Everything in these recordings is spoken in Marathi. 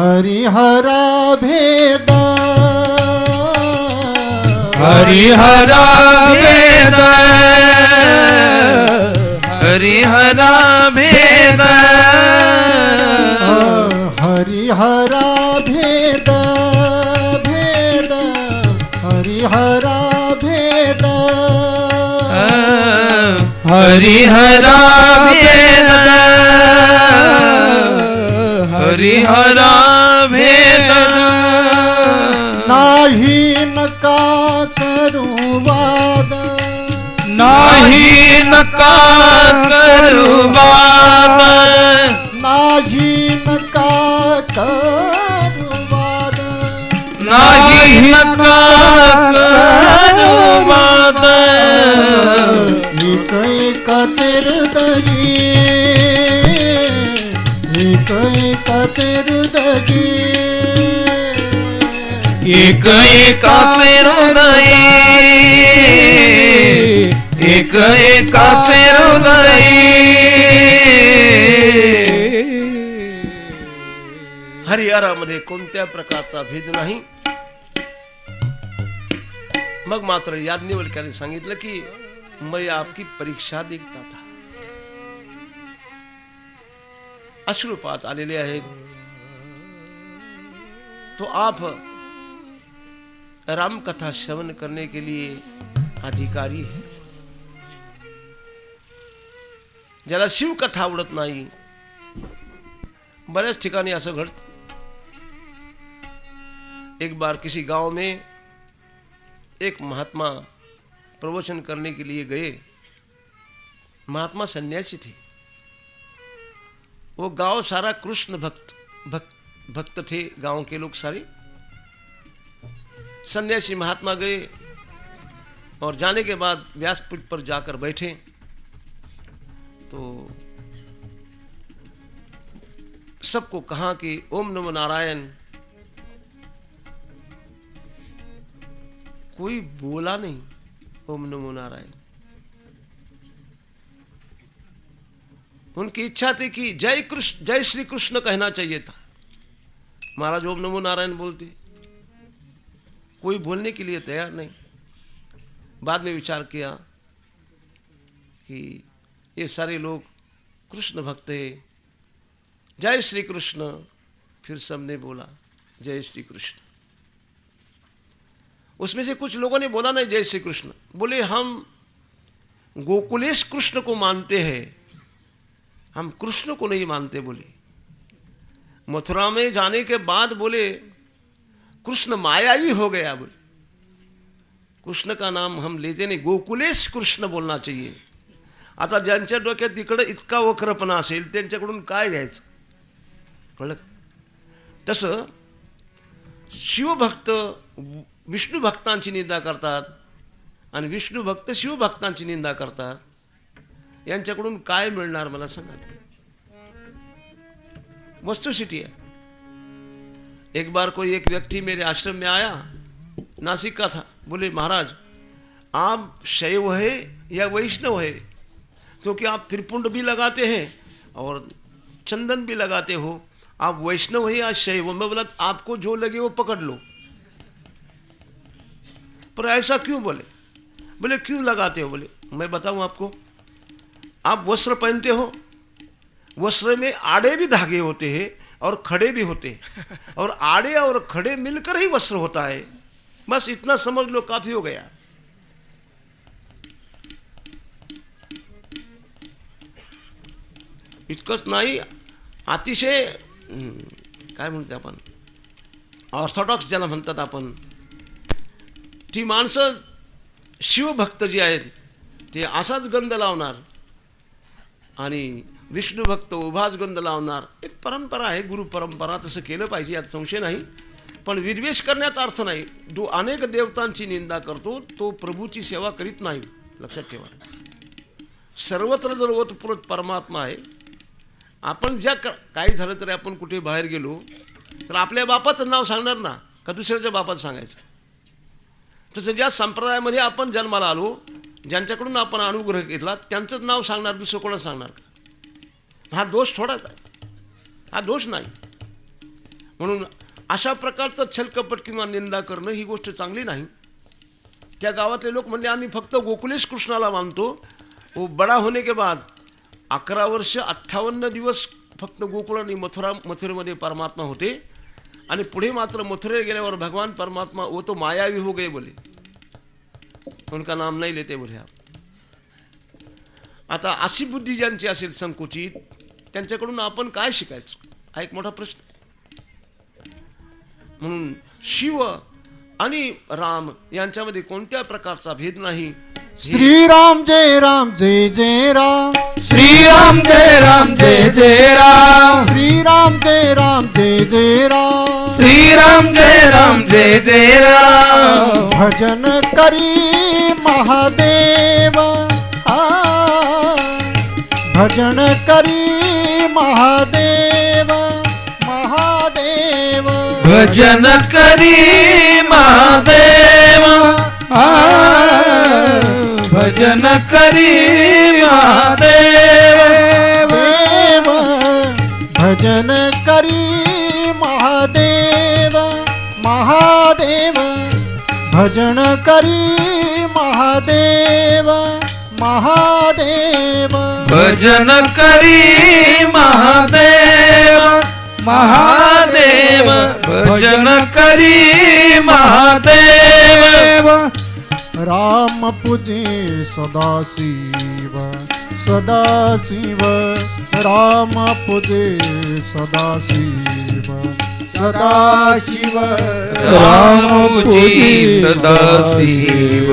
हरिहरा भेद हरिहरा भेद हरिहरा भेद हरिहरा भेद भेद हरिहरा भेद हरिहरा भेद हरिहरा भेद नाही नका करू वाद नाही नका करू वाद नाही नका करू वाद नाही नका करू वाद एक एकाचे हृदयी एक एकाचे हृदयी एक एकाचे हृदय एक एकाचे हृदय हरिहरामध्ये कोणत्या प्रकारचा भेद नाही. मग मात्र याज्ञवल्क्याने सांगितलं की मैं आपकी परीक्षा देखता था. अश्रुपात आलेले आहेत. तो आप राम कथा श्रवण करने के लिए अधिकारी है. ज्याला शिव कथा आवडत नाही. बऱ्याच ठिकाणी असं घडतं. एक बार किसी गांव में एक महात्मा प्रवचन करने के लिए गए. महात्मा सन्यासी थे. वो गांव सारा कृष्ण भक्त थे. गांव के लोग सारे सन्यासी महात्मा गए और जाने के बाद व्यासपीठ पर जाकर बैठे तो सबको कहा कि ओम नमो नारायण. कोई बोला नहीं ओम नमो नारायण. उनकी इच्छा थी कि जय कृष्ण जय श्री कृष्ण कहना चाहिए था. महाराज ओम नमो नारायण बोलते. कोई बोलने के लिए तैयार नहीं. बाद में विचार किया कि ये सारे लोग कृष्ण भक्त है. जय श्री कृष्ण. फिर सबने बोला जय श्री कृष्ण. उसमें से कुछ लोगों ने बोला नहीं जय श्री कृष्ण. बोले हम गोकुलेश कृष्ण को मानते हैं, हम कृष्ण को नहीं मानते. बोले मथुरा में जाने के बाद बोले कृष्ण मायावी हो गया. बोले कृष्ण का नाम हम लेते नहीं, गोकुलेश कृष्ण बोलना चाहिए. आता ज्यांच्या डोक्यात तिकडे इतका वक्रपणा असेल त्यांच्याकडून काय घ्यायचं. कळलं. तसं शिवभक्त विष्णू भक्तांची निंदा करतात आणि विष्णू भक्त शिवभक्तांची निंदा करतात. यांच्याकडून काय मिळणार मला सांगा. वस्तुस्थिति है. एक बार कोई एक व्यक्ति मेरे आश्रम में आया, नासिक का था. बोले महाराज आप शैव है या वैष्णव है, क्योंकि आप त्रिपुंड भी लगाते हैं और चंदन भी लगाते हो. आप वैष्णव है या शैव. मैं बोला आपको जो लगे वो पकड़ लो. पर ऐसा क्यों. बोले क्यों लगाते हो. बोले मैं बताऊं आपको. आप वस्त्र पहनते हो, वस्त्र में आड़े भी धागे होते हैं और खड़े भी होते हैं, और आड़े और खड़े मिलकर ही वस्त्र होता है. बस इतना समझ लो काफी हो गया. इतकंच नाही, अतिशय काय म्हणते आपण ऑर्थोडॉक्स ज्याला म्हणतात आपण, ती माणसं शिवभक्त जी आहेत ते असाच गंध लावणार आणि विष्णू भक्त उभाच गंध लावणार. एक परंपरा आहे, गुरु परंपरा. तसं केलं पाहिजे यात संशय नाही. पण विद्वेष करण्यात अर्थ नाही. जो अनेक देवतांची निंदा करतो तो प्रभूची सेवा करीत नाही. लक्षात ठेवा. सर्वत्र जर ओतप्रोत परमात्मा आहे. आपण ज्या काही झालं तरी आपण कुठे बाहेर गेलो तर आपल्या बापाचं नाव सांगणार ना का दुसऱ्याच्या बापाचं सांगायचं. तसं ज्या संप्रदायामध्ये आपण जन्माला आलो, ज्यांच्याकडून आपण अनुग्रह घेतला त्यांचंच नाव सांगणार, दुसरं कोणाचं सांगणार का. हा दोष थोडाच आहे. हा दोष नाही. म्हणून अशा प्रकारचं छलकपट किंवा निंदा करणं ही गोष्ट चांगली नाही. त्या गावातले लोक म्हणले आम्ही फक्त गोकुलेश कृष्णाला मानतो. वो बडा होने के बाद 11 वर्ष 58 दिवस फक्त गोकुळ आणि मथुरेमध्ये परमात्मा होते आणि पुढे मात्र मथुरे गेल्यावर भगवान परमात्मा वो तो मायावी हो गए बोले, उनका नाम नहीं लेते बोले. आता अशी बुद्धी ज्यांची असेल संकुचित, त्यांच्याकडून आपण काय शिकायचं हा एक मोठा प्रश्न आहे. म्हणून शिव आणि राम यांच्यामध्ये कोणत्या प्रकारचा भेद नाही. श्रीराम जय राम जय जय राम. श्रीराम जय राम जय जय राम. श्रीराम जय राम जय जय राम. श्रीराम जय राम जय जय राम. भजन करी महादेव भजन करी महादेव महादेव. भजन करी महादेव. भजन करी महादेव. भजन करी महादेव महादेव. भजन करी महादेव महादेव. भजन करी महादेव महादेव. भजन करी महादेव. राम पूजे सदाशिव सदाशिव. राम पूजे सदाशिव सदाशिव. राम पूजी सदाशिव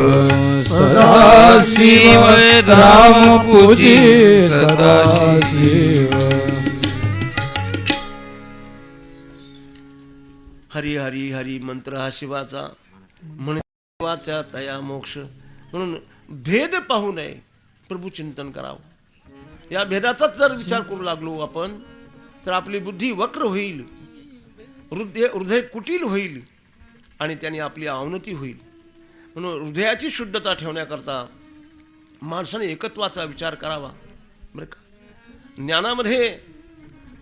सदाशिव. राम पूजी सदाशिव. हरी हरी हरी मंत्र हा शिवाचा, म्हणजे शिवाच्या तया मोक्ष. म्हणून भेद पाहू नये, प्रभू चिंतन करावं. या भेदाचाच जर विचार करू लागलो आपण तर आपली बुद्धी वक्र होईल, हृदय कुटील होईल आणि त्याने आपली अवनती होईल. म्हणून हृदयाची शुद्धता ठेवण्याकरता माणसाने एकत्वाचा विचार करावा बरं का. ज्ञानामध्ये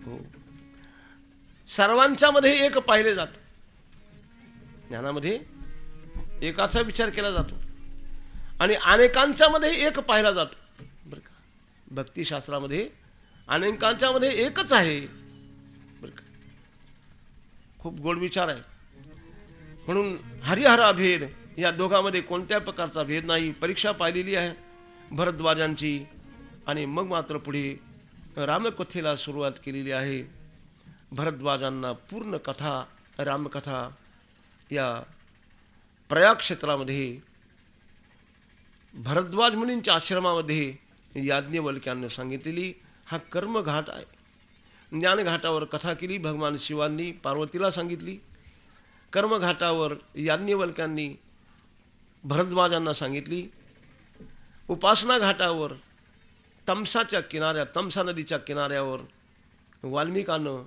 हो सर्वांच्या मध्ये एक पाहिले जातं. ज्ञानामध्ये एकाचा विचार केला जातो आणि अनेकांच्या मध्ये एक पाहिला जातो बरं का. भक्तिशास्त्रामध्ये अनेकांच्या मध्ये एकच आहे बरं का. खूप गोड विचार आहे. म्हणून हरिहरा भेद या दोघांमध्ये कोणत्या प्रकारचा भेद नाही. परीक्षा पाहिलेली आहे भरद्वाजांची आणि मग मात्र पुढे रामकथेला सुरुवात केलेली आहे. भरद्वाजांना पूर्ण कथा रामकथा या प्रयाग क्षेत्रामध्ये भरद्वाज मुनींच्या आश्रमामध्ये याज्ञवल्क्यांनी सांगितलेली हा कर्मघाट आहे. ज्ञानघाटावर कथा केली भगवान शिवांनी पार्वतीला सांगितली. कर्मघाटावर याज्ञवल्क्यांनी भरद्वाजांना सांगितली. उपासना घाटावर तमसाच्या किनाऱ्यात तमसा नदीच्या किनाऱ्यावर वाल्मिकानं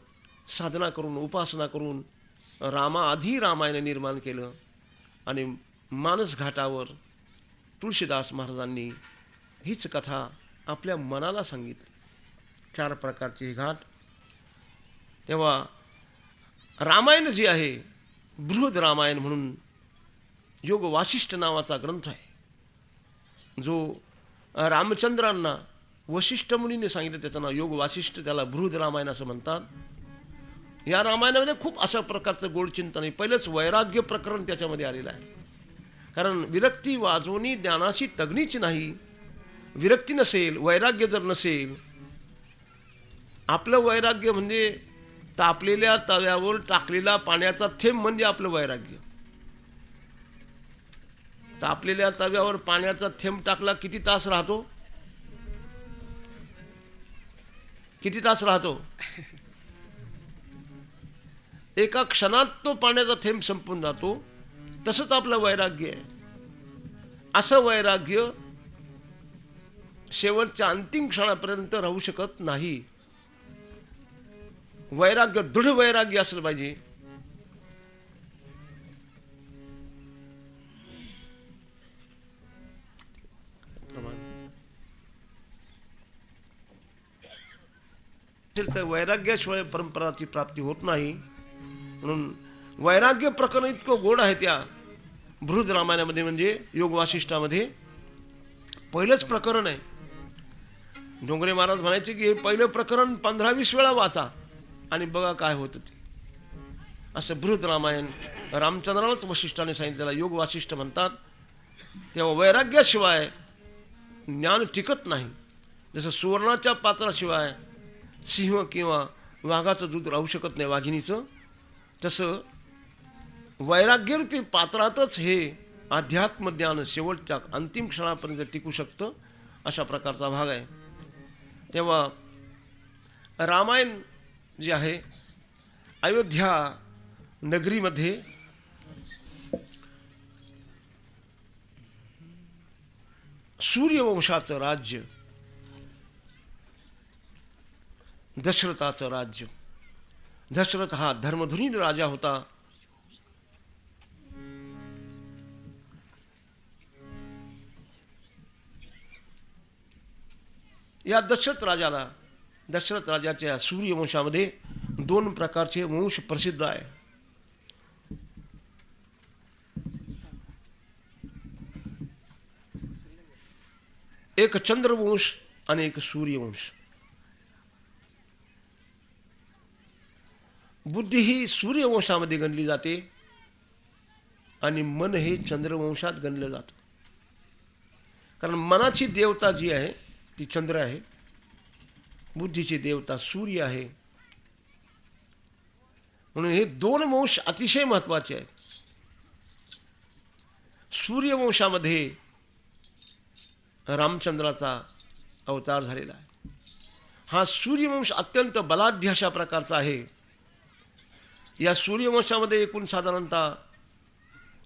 साधना करून उपासना करून रामाआधी रामायण निर्माण केलं आणि मानस घाटावर तुळशीदास महाराजांनी हीच कथा आपल्या मनाला सांगितली. 4 प्रकारचे हे घाट. तेव्हा रामायण जे आहे बृहद रामायण म्हणून योग वासिष्ठ नावाचा ग्रंथ आहे जो रामचंद्रांना वशिष्ठ मुनीने सांगितलं. त्याचं नाव योग वासिष्ठ, त्याला बृहद रामायण असं म्हणतात. या रामायणामध्ये खूप अशा प्रकारचं गोड चिंतन आहे. पहिलंच वैराग्य प्रकरण त्याच्यामध्ये आलेलं आहे. कारण विरक्ती वाजवणी ज्ञानाशी तगणीची नाही. विरक्ती नसेल, वैराग्य जर नसेल, आपलं वैराग्य म्हणजे तापलेल्या तव्यावर टाकलेला पाण्याचा थेंब म्हणजे आपलं वैराग्य. तापलेल्या तव्यावर पाण्याचा थेंब टाकला किती तास राहतो? किती तास राहतो? एका क्षणात तो पाण्याचा थेंब संपून जातो. तसंच आपलं वैराग्य आहे. असं वैराग्य शेवटच्या अंतिम क्षणापर्यंत राहू शकत नाही. वैराग्य दृढ वैराग्य असलं पाहिजे. तर वैराग्याशिवाय परंपराची प्राप्ती होत नाही. म्हणून वैराग्य प्रकरण इतकं गोड आहे त्या बृहद रामायणामध्ये, म्हणजे योग वासिष्ठामध्ये पहिलंच प्रकरण आहे. डोंगरे महाराज म्हणायचे की हे पहिलं प्रकरण 15-20 वेळा वाचा आणि बघा काय होतं ते. असं बृहद रामायण रामचंद्रालाच वसिष्ठाने सांगितलेलं योग वासिष्ठ म्हणतात. तेव्हा वैराग्याशिवाय ज्ञान टिकत नाही. जसं सुवर्णाच्या पात्राशिवाय सिंह किंवा वाघाचं दूध राहू शकत नाही, वाघिणीचं, तसं वैराग्यरूपी पात्रातच हे अध्यात्म ज्ञान शेवटच्या अंतिम क्षणापर्यंत टिकू शकतं. अशा प्रकारचा भाग आहे. तेव्हा रामायण जे आहे अयोध्या नगरीमध्ये सूर्यवंशाचं राज्य, दशरथाचं राज्य. दशरथ हा धर्मधुरीण राजा होता. या दशरथ राजाच्या सूर्यवंशामध्ये 2 प्रकारचे वंश प्रसिद्ध आहे. एक चंद्रवंश आणि एक सूर्यवंश. बुद्धी ही सूर्यवंशामध्ये गणली जाते आणि मन हे चंद्रवंशात गणलं जातं. कारण मनाची देवता जी आहे ती चंद्र आहे, बुद्धीची देवता सूर्य आहे. म्हणून हे 2 वंश अतिशय महत्त्वाचे आहेत. सूर्यवंशामध्ये रामचंद्राचा अवतार झालेला आहे. हा सूर्यवंश अत्यंत बलाढ्य अशा प्रकारचा आहे. या सूर्यवंशामध्ये एकूण साधारणतः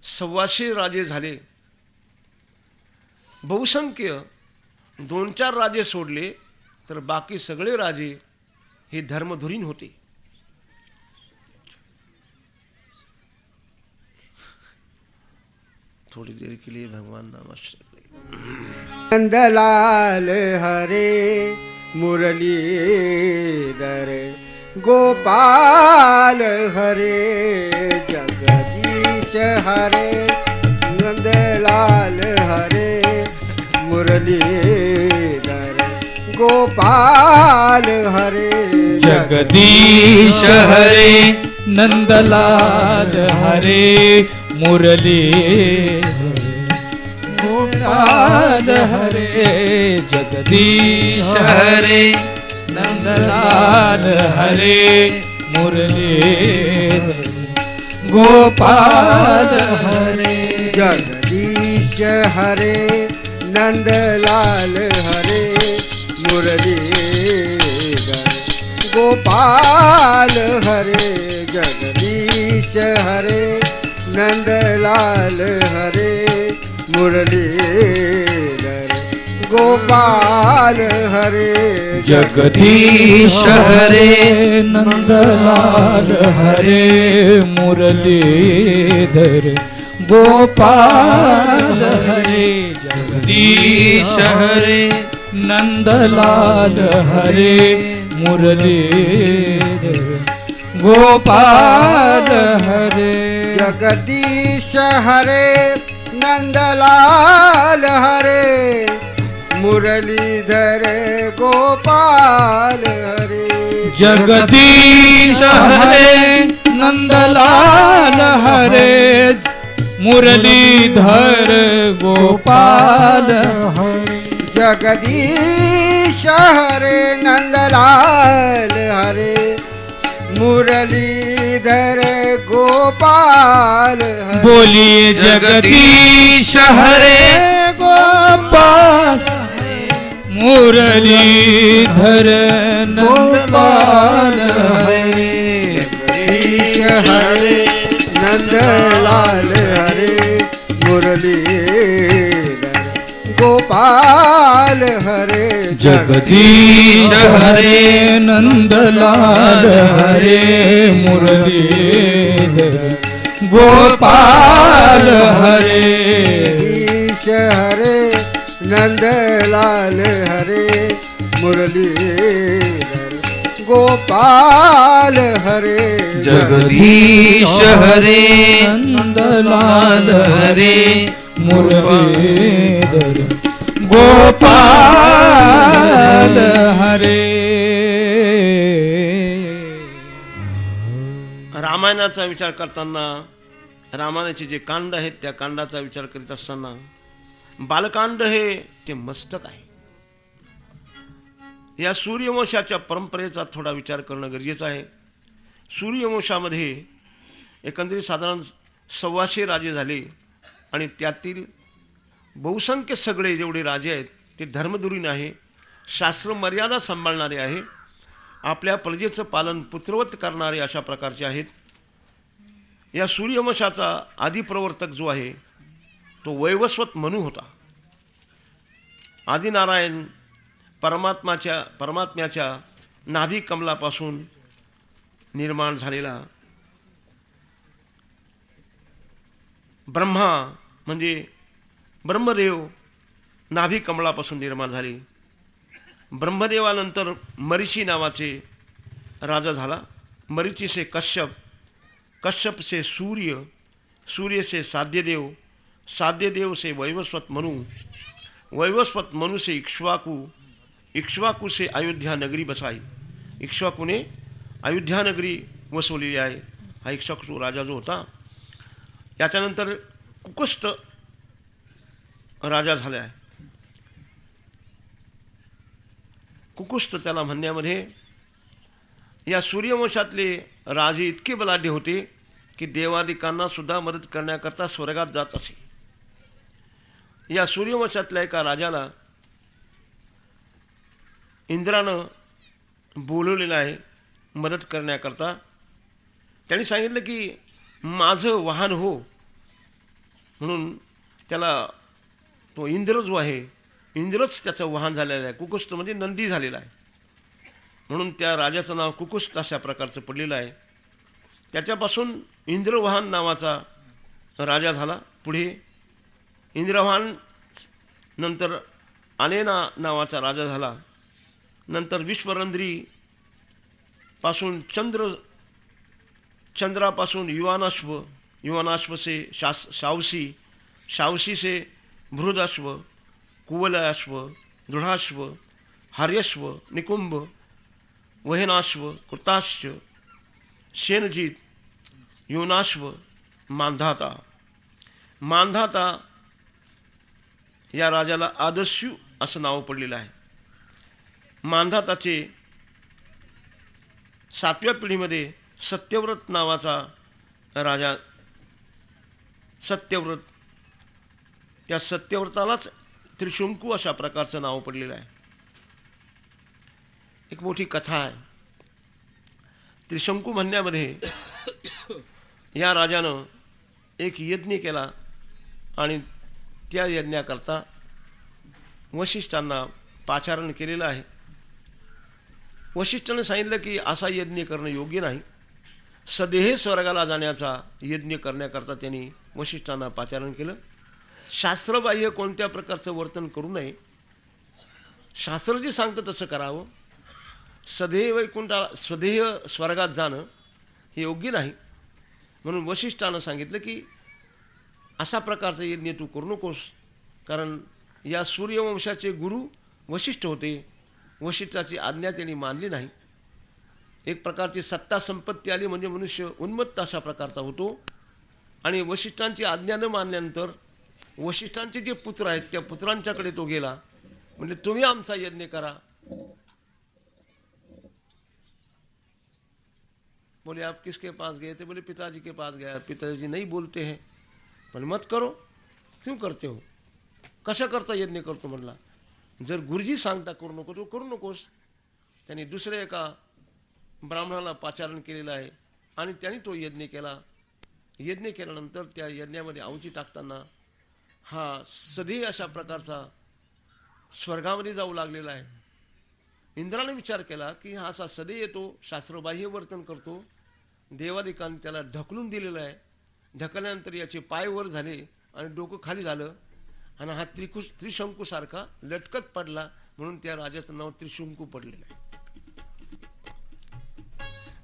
125 राजे झाले. बहुसंख्य 2-4 राजे सोडले तर बाकी सगळे राजे हे धर्मधुरीण होते. थोड़ी देर के लिए भगवान नाम आश्रय. नंदलाल हरे मुरलीधर गोपाल हरे जगदीश हरे नंदलाल हरे मुरलीधर गोपाल हरे जगदीश हरे नंदलाल हरे मुरली गोपाल हरे जगदीश हरे नंदलाल हरे मुरली गोपाल हरे जगदीश हरे नंदलाल हरे मुरलीधर गोपाल हरे जगदीश हरे नंदलाल हरे मुरलीधर गोपाल हरे जगदीश हरे नंदलाल हरे मुरलीधर गोपाल हरे जगदीश हरे नंदलाल हरे मुरलीधर गोपाल हरे जगदीश हरे नंदलाल हरे मुरलीधर गोपाल हरे जगदीश हरे नंदलाल हरे मुरलीधर गोपाल हरे जगदीश हरे नंदलाल हरे मुरलीधर गोपाल हरे बोलिए जगदीश हरे गोपाल मुरलीधर गोपाल हरे जगदीश हरे नंदलाल हरे मुरलीधर गोपाल हरे जगदीश हरे नंदलाल हरे मुरलीधर गोपाल हरे जगदीश हरे नंदलाल हरे मुरलीधर गोपाल हरे जगदीश हरे नंदलाल हरे मुरलीधर गोपाल हरे. रामायणाचा विचार करताना रामायणाचे जे कांड आहेत त्या कांडाचा विचार करीत असताना बालकांड हे ते मस्तक आहे. या सूर्यवंशाच्या परंपरेचा थोडा विचार करणं गरजेचं आहे. सूर्यवंशामध्ये एकंदरीत साधारण 125 राजे झाले आणि त्यातील बहुसंख्य सगळे जेवढे राजे आहेत ते धर्मधुरीण आहे, शास्त्र मर्यादा सांभाळणारे आहे, आपल्या प्रजेचं पालन पुत्रवत करणारे अशा प्रकारचे आहेत. या सूर्यवंशाचा आदिप्रवर्तक जो आहे तो वैवस्वत मनू होता. आदिनारायण परमात्म्याच्या नाभी कमलापासून निर्माण झालेला ब्रह्मा म्हणजे ब्रह्मदेव नाभी कमलापासून निर्माण झाले. ब्रह्मदेवानंतर मरीची नावाचे राजा झाला. मरीची से कश्यप, कश्यप से सूर्य, सूर्य से साध्यदेव, साध्यदेव से वैवस्वत मनु, वैवस्वत मनु से इक्ष्वाकु, इक्ष्वाकु से अयोध्या नगरी बसाई. इक्ष्वाकूने अयोध्या नगरी वसवलेली आहे. हा इक्ष्वाकू राजा जो होता याच्यानंतर कुकुष्ट राजा झाला आहे. कुकुष्ट त्याला म्हणण्यामध्ये या सूर्यवंशातले राजे इतके बलाढ्य होते की देवादिकांना सुद्धा मदत करण्याकरता स्वर्गात जात असे. या सूर्यवंशातल्या एका राजाला इंद्रानं बोलवलेलं आहे मदत करण्याकरता. त्यांनी सांगितलं की माझं वाहन हो म्हणून त्याला तो इंद्र जो आहे इंद्रच त्याचं वाहन झालेलं आहे. कुकुष्ट म्हणजे नंदी झालेला आहे म्हणून त्या राजाचं नाव कुकुष्ट अशा प्रकारचं पडलेलं आहे. त्याच्यापासून इंद्रवाहन नावाचा राजा झाला. पुढे इंद्रवाहन नंतर अनेना नावाचा राजा झाला. नंतर विश्वरंध्री पासून चंद्रापासून युवानाश्व, युवानाश्व से शावसी, शावसी से बृहदाश्व, कुवलयाश्व, दृढाश्व, हार्यश्व, निकुंभ, वहेनाश्व, कृताश्व, शेनजीत, योनाश्व, मांधाता. मांधाता या राजाला आदस्यू असं नाव पडलेलं आहे. मांधाताचे 7व्या पिढीमध्ये सत्यव्रत नावाचा राजा, सत्यव्रत, त्या सत्यव्रतालाच त्रिशंकू अशा प्रकारचं नाव पडलेलं आहे. एक मोठी कथा आहे. त्रिशंकू म्हणण्यामध्ये या राजानं एक यज्ञ केला आणि त्या यज्ञाकरता वशिष्ठांना पाचारण केलेलं आहे. वशिष्ठांनी सांगितलं की असा यज्ञ करणं योग्य नाही. सदेह स्वर्गाला जाण्याचा यज्ञ करण्याकरता त्यांनी वशिष्ठांना पाचारण केलं. शास्त्रबाह्य कोणत्या प्रकारचं वर्तन करू नये. शास्त्र जे सांगतं तसं करावं. सदेह स्वदेह स्वर्गात जाणं हे योग्य नाही. म्हणून वशिष्ठानं सांगितलं की अशा प्रकारचं यज्ञ तू करू नकोस. कारण या सूर्यवंशाचे गुरु वशिष्ठ होते. वशिष्ठाची आज्ञा त्यांनी मानली नाही. एक प्रकारची सत्ता संपत्ती आली म्हणजे मनुष्य उन्मत्त अशा प्रकारचा होतो. आणि वशिष्ठांची आज्ञा न मानल्यानंतर वशिष्ठांचे जे पुत्र आहेत त्या पुत्रांच्याकडे तो गेला. म्हणजे तुम्ही आमचा यज्ञ करा. बोले आप किसके पास गए थे? बोले पिताजी के पास गया. पिताजी नहीं बोलते हैं. बोले मत करो. क्यों करते हो? कशा करता यज्ञ करतो म्हणला. जर गुरुजी सांगता करू नको तो करू नकोस. त्यांनी दुसऱ्या एका ब्राह्मणाला पाचारण केलेलं आहे आणि त्यांनी तो यज्ञ केला. यज्ञ केल्यानंतर त्या यज्ञामध्ये आहुती टाकताना हा सदैव अशा प्रकारचा स्वर्गामध्ये जाऊ लागलेला आहे. इंद्राने विचार केला की हा असा सदैव येतो, शास्त्रबाह्य वर्तन करतो, देवादिकांनी त्याला ढकलून दिलेलं आहे. ढकलल्यानंतर याचे पाय वर झाले आणि डोकं खाली झालं आणि हा त्रिशंकूसारखा लटकत पडला. म्हणून त्या राजाचं नाव त्रिशंकू पडलेलं आहे.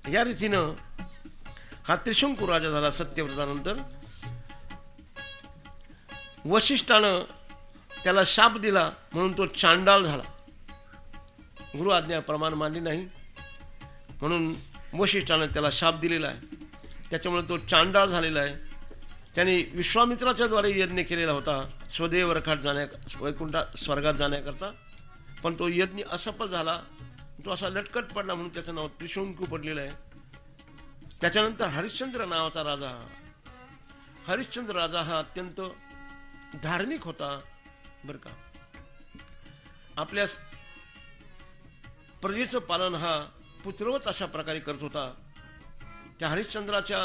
या रीतीनं हा त्रिशंकू राजा झाला सत्यव्रतानंतर. वशिष्ठानं त्याला शाप दिला म्हणून तो चांडाळ झाला. गुरु आज्ञा प्रमाण मानली नाही म्हणून वशिष्ठानं त्याला शाप दिलेला आहे. त्याच्यामुळे तो चांडाळ झालेला आहे. त्याने विश्वामित्राच्या द्वारे यज्ञ केलेला होता स्वदेव रखाट वैकुंठा स्वर्गात जाण्याकरता, पण तो यज्ञ असफल झाला. तो असा लटकट पडला म्हणून त्याचं नाव त्रिशंकू पडलेलं आहे. त्याच्यानंतर हरिश्चंद्र नावाचा राजा. हरिश्चंद्र राजा हा अत्यंत धार्मिक होता बरं का. आपल्या प्रजेचं पालन हा पुत्रवत अशा प्रकारे करत होता. त्या हरिश्चंद्राच्या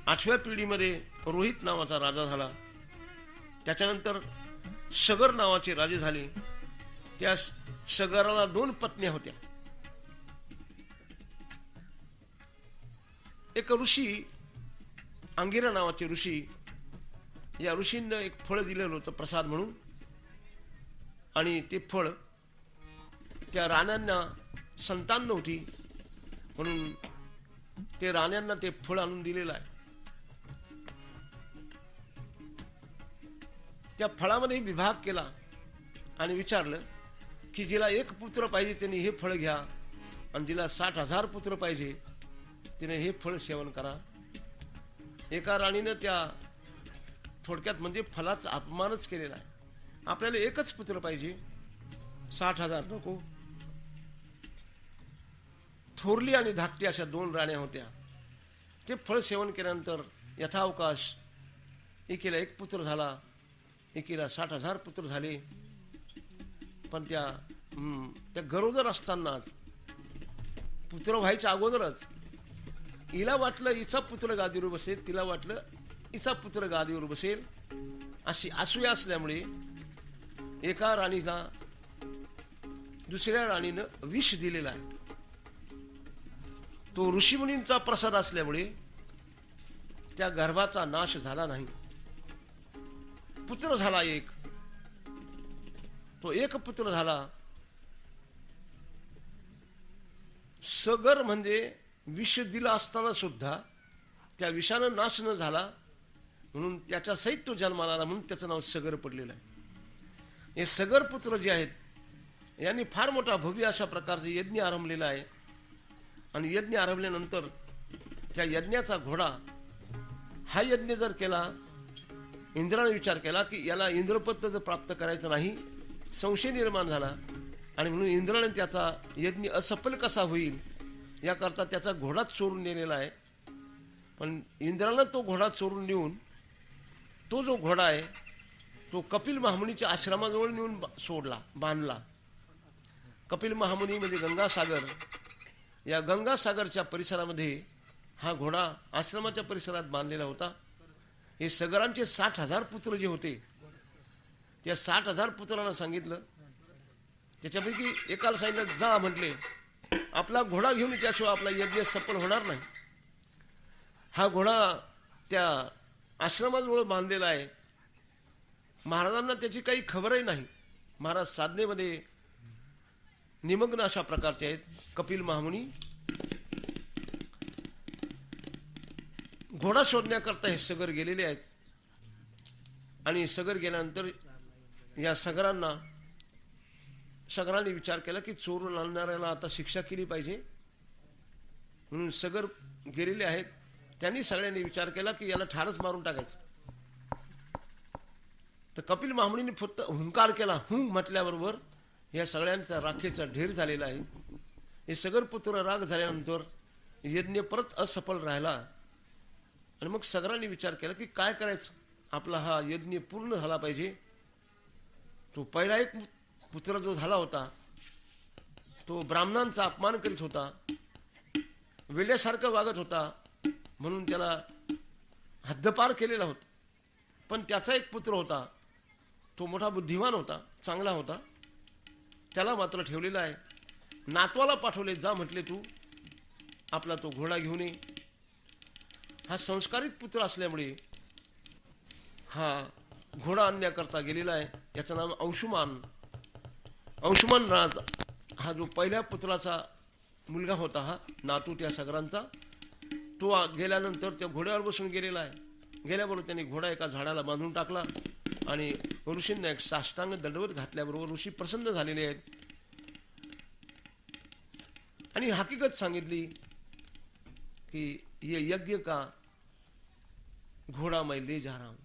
8व्या पिढीमध्ये रोहित नावाचा राजा झाला. त्याच्यानंतर सगर नावाचे राजे झाले. त्या सगराला 2 पत्न्या होत्या. एक ऋषी अंगिरा नावाचे ऋषी, या ऋषींना एक फळ दिलेलं होतं प्रसाद म्हणून, आणि ते फळ त्या राण्यांना संतान नव्हती म्हणून ते राण्यांना ते फळ आणून दिलेलं आहे. त्या फळामध्ये विभाग केला आणि विचारलं की जिला 1 पुत्र पाहिजे त्यांनी हे फळ घ्या, आणि जिला 60,000 पुत्र पाहिजे तिने हे फळ सेवन करा. एका राणीनं त्या थोडक्यात म्हणजे फलाचा अपमानच केलेला आहे. आपल्याला 1च पुत्र पाहिजे, 60,000 नको. थोरली आणि धाकटी अशा 2 राण्या होत्या. ते फळ सेवन केल्यानंतर यथावकाश एकीला 1 पुत्र झाला, एकीला 60,000 पुत्र झाले. पण त्या गरोदर असतानाच, पुत्र व्हायच्या अगोदरच हिला वाटलं हिचा पुत्र गादीवर बसेल, तिला वाटलं हिचा पुत्र गादीवर बसेल. अशी असूया असल्यामुळे एका राणीला दुसऱ्या राणीनं विष दिलेला आहे. तो ऋषीमुनींचा प्रसाद असल्यामुळे त्या गर्भाचा नाश झाला नाही. पुत्र झाला 1. तो 1 पुत्र झाला. सगर म्हणजे विष दिलं असताना सुद्धा त्या विषानं नाश न झाला म्हणून त्याच्या सहित तो जन्माला आला म्हणून त्याचं नाव सगर पडलेलं आहे. हे सगर पुत्र जे आहेत यांनी फार मोठा भव्य अशा प्रकारचा यज्ञ आरंभलेला आहे. आणि यज्ञ आरंभल्यानंतर त्या यज्ञाचा घोडा, हा यज्ञ जर केला, इंद्राने विचार केला की याला इंद्रपद जर प्राप्त करायचं नाही, संशय निर्माण झाला. आणि म्हणून इंद्राने त्याचा यज्ञ असफल कसा होईल याकरता त्याचा घोडाच चोरून नेलेला आहे. पण इंद्रानं तो घोडा चोरून नेऊन तो जो घोडा आहे तो कपिल महामुनीच्या आश्रमाजवळ नेऊन सोडला, बांधला. कपिल महामुनी म्हणजे गंगासागर, या गंगासागरच्या परिसरामध्ये हा घोडा आश्रमाच्या परिसरात बांधलेला होता. हे सगरांचे 60,000 पुत्र जे होते त्या 60,000 पुत्रांना सांगितलं. त्याच्यापैकी एकाला सांगितलं जा म्हटले, आपला घोडा घेऊन त्याशिवाय आपला यज्ञ सफल होणार नाही. हा घोडा त्या आश्रमाजवळ बांधलेला आहे. महाराजांना त्याची काही खबरही नाही. महाराज साधनेमध्ये निमग्न अशा प्रकारचे आहेत. कपिल महामुनी घोडा शोधण्याकरता हे सगर गेलेले आहेत. आणि सगर गेल्यानंतर या सगरांनी विचार केला की चोरून आणणाऱ्याला आता शिक्षा केली पाहिजे म्हणून सगर गेलेले आहेत. त्यांनी सगळ्यांनी विचार केला की याला ठारच मारून टाकायचं. तर कपिल महामुनीने फक्त हुंकार केला. हुंग म्हटल्याबरोबर या सगळ्यांचा राखेचा ढेर झालेला आहे. हे सगर पुत्र राग झाल्यानंतर यज्ञ परत असफल राहिला. आणि मग सगरांनी विचार केला की काय करायचं, आपला हा यज्ञ पूर्ण झाला पाहिजे. तो पहिला 1 पुत्र जो झाला होता तो ब्राह्मणांचा अपमान करीत होता, वेड्यासारखं वागत होता म्हणून त्याला हद्दपार केलेला होता. पण त्याचा 1 पुत्र होता तो मोठा बुद्धिमान होता, चांगला होता, त्याला मात्र ठेवलेला आहे. नातवाला पाठवले, जा म्हटले तू आपला तो घोडा घेऊन ये. हा संस्कारित पुत्र असल्यामुळे हा घोडा आणण्याकरता गेलेला आहे. याचं नाव अंशुमान. अंशुमान राज हा जो पहिल्या पुत्राचा मुलगा होता हा नातू त्या सगरांचा. तो गेल्यानंतर त्या घोड्यावर बसून गेलेला आहे. गेल्याबरोबर त्यांनी घोडा एका झाडाला बांधून टाकला आणि ऋषींना एक साष्टांग दंडवत घातल्याबरोबर ऋषी प्रसन्न झालेले आहेत आणि हकीकत सांगितली कि ये यज्ञ का घोड़ा मैं ले जा रहा हूं.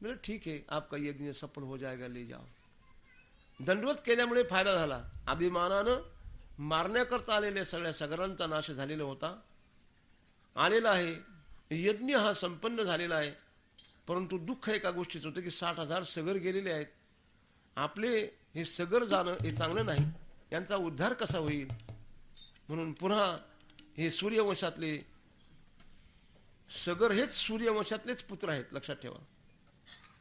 म्हणजे ठीक है, आपका यज्ञ सफल हो जाएगा, ले जाओ. दंडवत केल्यामुळे फायदा झाला. अभिमानानं मारण्याकरता आलेल्या सगळ्या सगरांचा नाश झालेला होता, आलेला आहे. यज्ञ हा संपन्न झालेला आहे. परंतु दुःख एका गोष्टीचं होतं की 60,000 सगर गेलेले आहेत. आपले हे सगर जाणं हे चांगलं नाही. यांचा उद्धार कसा होईल म्हणून पुन्हा हे सूर्यवंशातले सगर हेच सूर्यवंशातलेच पुत्र आहेत, लक्षात ठेवा.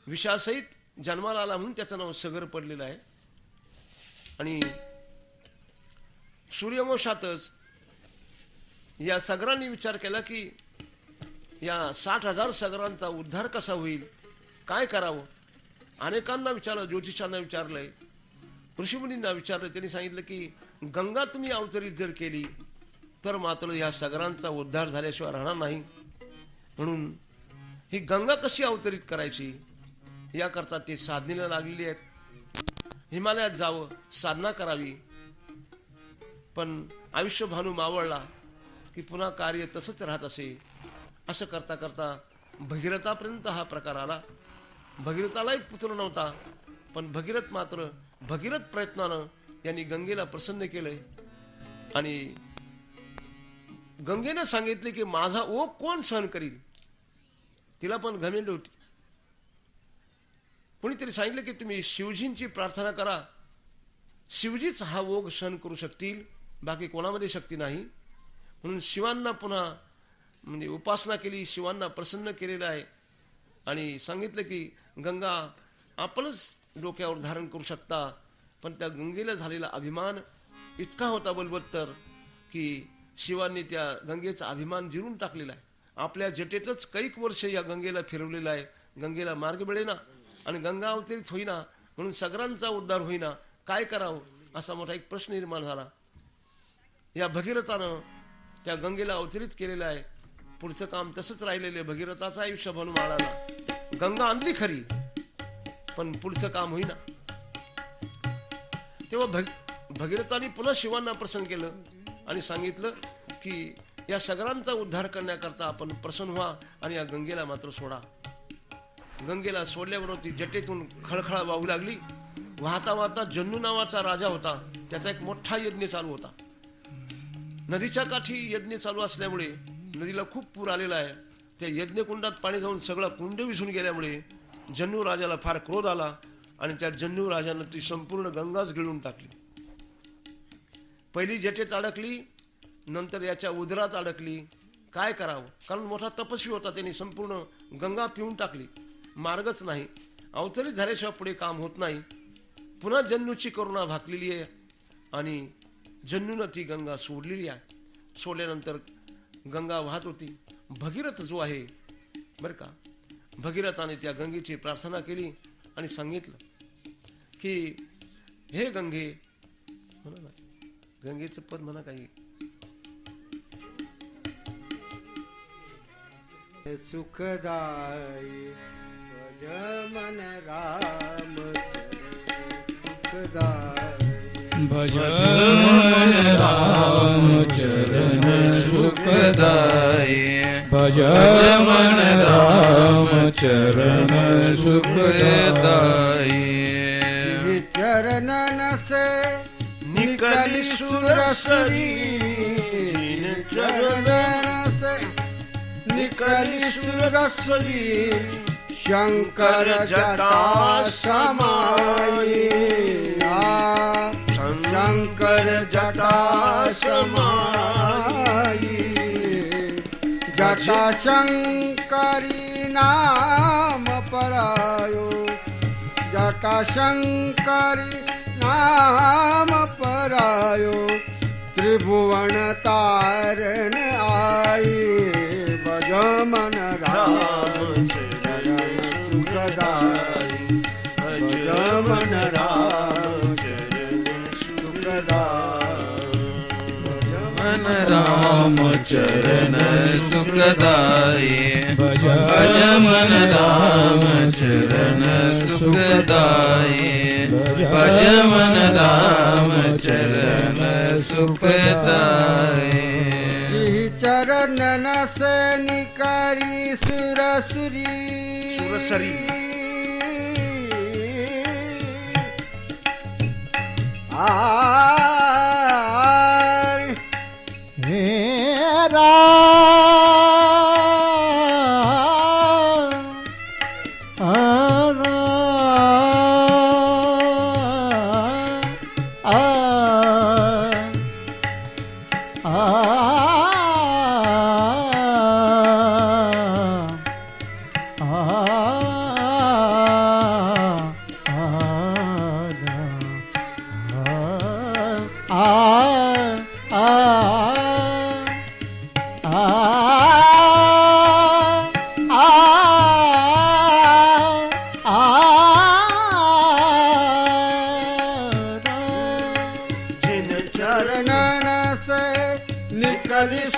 विषासहित जन्माला आला म्हणून त्याचं नाव सगर पडलेलं आहे. आणि सूर्यवंशातच या सगरांनी विचार केला की या 60,000 सगरांचा उद्धार कसा होईल, काय करावं. अनेकांना विचारलं, ज्योतिषांना विचारलंय, ऋषीमुनींना विचारलं. त्यांनी सांगितलं की गंगा तुम्ही अवतरित जर केली तर मात्र या सगरांचा उद्धार झाल्याशिवाय राहणार नाही. म्हणून ही गंगा कशी अवतरित करायची याकरता ते साधनेला लागलेली आहेत. हिमालयात जावं, साधना करावी. पण आयुष्य भानू मावळला की पुन्हा कार्य तसंच राहत असे. असं करता करता भगीरथापर्यंत हा प्रकार आला. भगीरथाला एक पुत्र नव्हता, पण भगीरथ मात्र भगीरथ प्रयत्नानं यांनी गंगेला प्रसन्न केलंय. आणि गंगेनं सांगितले की माझा ओघ कोण सहन करील. तिला पण घमेंड होती. कोणीतरी सांगितलं की तुम्ही शिवजींची प्रार्थना करा, शिवजीच हा ओघ सहन करू शकतील, बाकी कोणामध्ये शक्ती नाही. म्हणून शिवांना पुन्हा म्हणजे उपासना केली, शिवांना प्रसन्न केलेलं आहे. आणि सांगितलं की गंगा आपणच डोक्यावर धारण करू शकता. पण त्या गंगेला झालेला अभिमान इतका होता बलवत्तर की शिवांनी त्या गंगेचा अभिमान जिरून टाकलेला आहे. आपल्या जटेतच कैक वर्ष या गंगेला फिरवलेलं आहे. गंगेला मार्ग मिळेना आणि गंगा अवतरित होईना, म्हणून सगरांचा उद्धार होईना. काय करावं असा मोठा एक प्रश्न निर्माण झाला. या भगीरथानं त्या गंगेला अवतरित केलेलं आहे. पुढचं काम तसंच राहिलेलं. भगीरथाचं आयुष्य बनून माळाला. गंगा आणली खरी, पण पुढचं काम होईना. तेव्हा भगीरथाने पुन्हा शिवांना प्रसन्न केलं आणि सांगितलं की या सगरांचा उद्धार करण्याकरता आपण प्रसन्न व्हा आणि या गंगेला मात्र सोडा. गंगेला सोडल्याबरोबर ती जटेतून खळखळ वाहू लागली. वाहता वाहता जन्नू नावाचा राजा होता, त्याचा एक मोठा यज्ञ चालू होता. नदीच्या काठी यज्ञ चालू असल्यामुळे नदीला खूप पूर आलेला आहे. त्या यज्ञकुंडात पाणी जाऊन सगळा कुंड विसून गेल्यामुळे जन्नू राजाला फार क्रोध आला आणि त्या जन्नू राजानं ती संपूर्ण गंगाच गिळून टाकली. पहिली जटेत अडकली, नंतर याच्या उदरात अडकली. काय करावं, कारण मोठा तपस्वी होता, त्यांनी संपूर्ण गंगा पिऊन टाकली. मार्गच नाही. अवतरित झाल्याशिवाय पुढे काम होत नाही. पुन्हा जन्नूची करुणा भाकलेली आहे आणि जन्नूनं ती गंगा सोडलेली आहे. सोडल्यानंतर गंगा वाहत होती. भगीरथ जो आहे बरं का, भगीरथाने त्या गंगेची प्रार्थना केली आणि सांगितलं की हे गंगे, म्हणा ना गंगेचं पद म्हणा काही, सुखदाई भज मन राम सुखदाई भज राम चरण सुखदाई भज मन राम चरण सुखदाई चरणन से निकली सुरसरी चरणन से निकली सुरसरी शंकर जटा समाई शंकर जटा समाई जटा शंकरी नाम परायो जटा शंकरी नाम परायो त्रिभुवन तारण आई भज मन राम चरण सुखदाई भज मन राम चरण सुखदाई भज राम चरण सुखदाये भज मन राम चरण सुखदाये भज मन राम चरण सुखदाये चरणन से निकारी सुरसुरी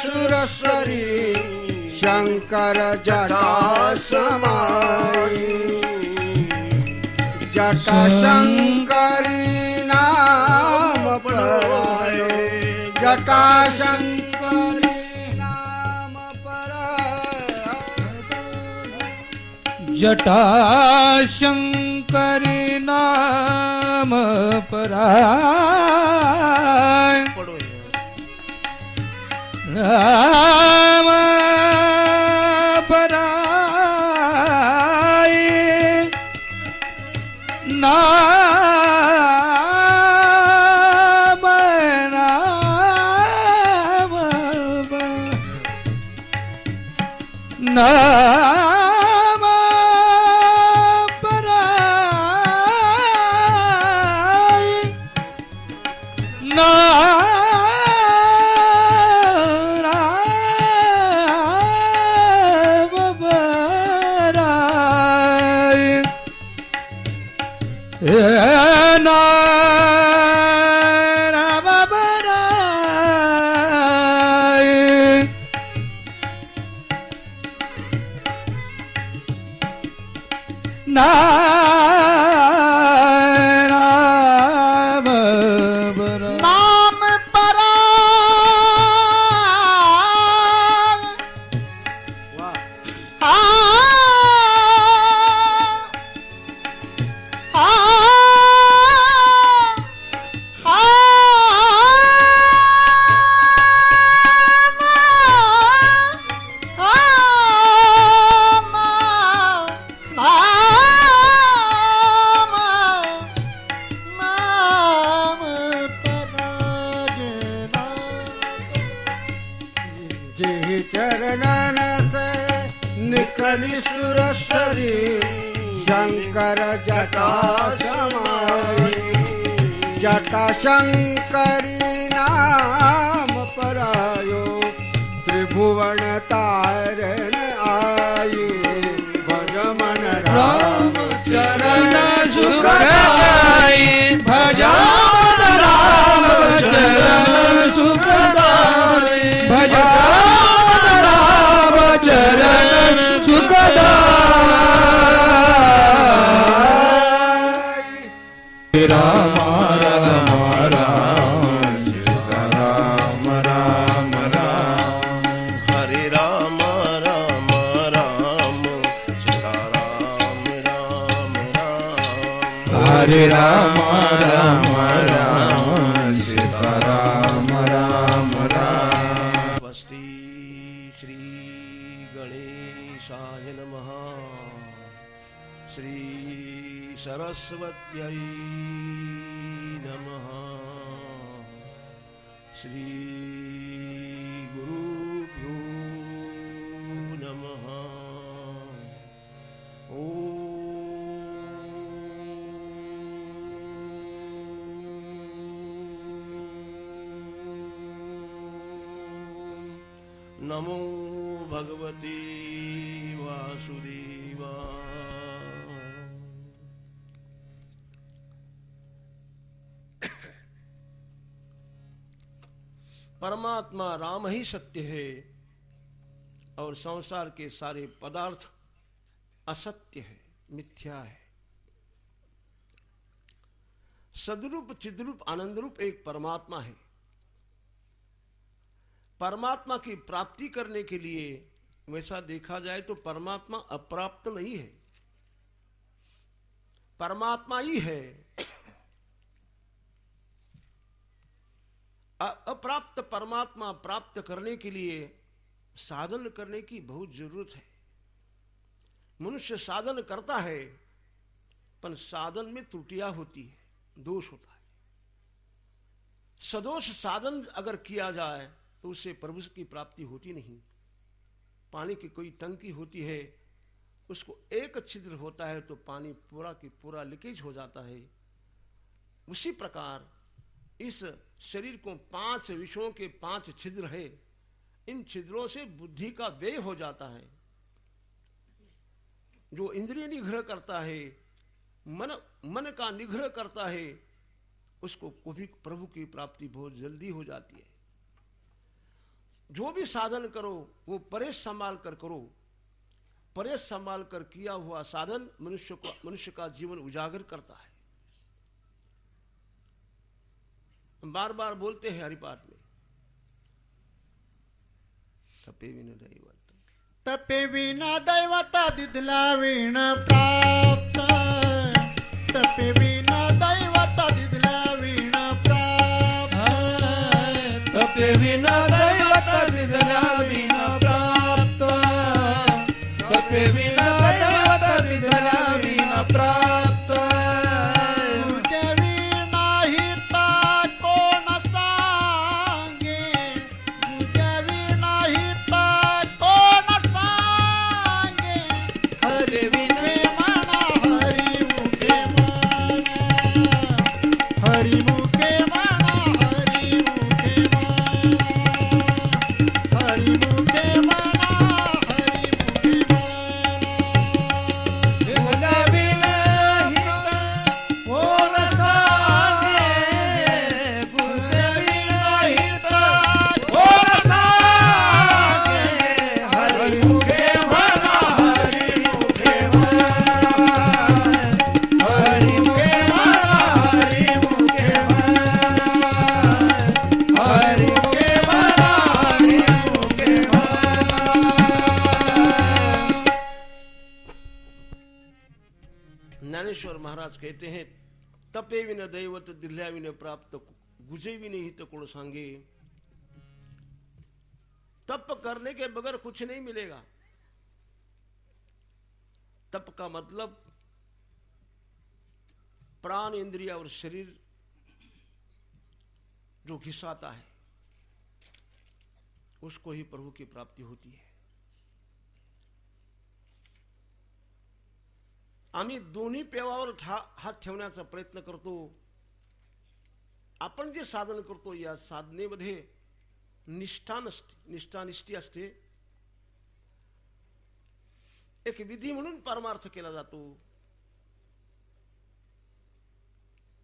सुरसरी शंकर जटा समाई जटा शंकरी नाम परायो जटा शंकरी नाम परायो जटा शंकरी नाम पराय राम पराय नाम राम नाम पराय चरणन से निकली सुरसरी शंकर जटा समाई जटा शंकरी नाम परायो त्रिभुवन तारण आई भज मन राम चरण सुखदाई भज मन राम चरण सुखदाई भज चरण सुखदाई राम राम राम सीताराम राम राम हरे राम राम राम सीताराम राम राम हरे राम राम राम सीताराम राम राम स्वस्ति श्री गणेशाय नमः श्री सरस्वत्यै नमः श्री गुरुभ्यो नमः नमो भगवते वासुदेवा परमात्मा राम ही सत्य है और संसार के सारे पदार्थ असत्य है, मिथ्या है। सदरूप चिद्रूप आनंदरूप एक परमात्मा है। परमात्मा की प्राप्ति करने के लिए वैसा देखा जाए तो परमात्मा अप्राप्त नहीं है, परमात्मा ही है। अप्राप्त परमात्मा प्राप्त करने के लिए साधन करने की बहुत जरूरत है। मनुष्य साधन करता है पर साधन में त्रुटियां होती है, दोष होता है। सदोष साधन अगर किया जाए तो उससे प्रभु की प्राप्ति होती नहीं। पानी की कोई टंकी होती है, उसको एक छिद्र होता है तो पानी पूरा की पूरा लीकेज हो जाता है। उसी प्रकार इस शरीर को 5 विषयों के 5 छिद्र है। इन छिद्रों से बुद्धि का व्यय हो जाता है। जो इंद्रिय निग्रह करता है, मन का निग्रह करता है, उसको कभी प्रभु की प्राप्ति बहुत जल्दी हो जाती है। जो भी साधन करो वो परहेज संभाल कर करो। परहेज संभाल कर किया हुआ साधन मनुष्य का जीवन उजागर करता है। बार बार बोलते हैं हरिपाठ में, तपे विना दैवत, तपे विना दैवत दिदला वीण प्राप्त, तपे विना दैवत दिदला वीण प्राप्त, तपे विना दैवत दिदला वीण प्राप्त, तपे विना दैवत दिदला वीण प्राप्त। तुझे विना हिता कोण सांगे, तुझे विना हिता कोण सांगे, हरि मुखे म्हणा, हरि मुखे म्हणा, हरि मुखे म्हणा, हरि मुखे म्हणा, हरि मुखे म्हणा, हरि मुखे म्हणा। तुझा विना हिता कोण सांगे, तुझा विना हिता कोण सांगे, हरि मुखे म्हणा, हरि मुखे म्हणा, हरि मुखे म्हणा, हरि मुखे म्हणा, हरि मुखे म्हणा, हरि मुखे म्हणा। ज्ञानेश्वर महाराज कहते हैं, तपे विन दैवत दिल्या विन प्राप्त, गुजे भी नहीं तो कोण सांगे। तप करने के बगैर कुछ नहीं मिलेगा। तप का मतलब प्राण, इंद्रिय और शरीर जो घिसाता है उसको ही प्रभु की प्राप्ति होती है। आम्ही दोन्ही पेवावर हात ठेवण्याचा प्रयत्न करतो। आपण जे साधन करतो या साधनेमध्ये निष्ठानिष्ठी असते। एक विधी म्हणून परमार्थ केला जातो।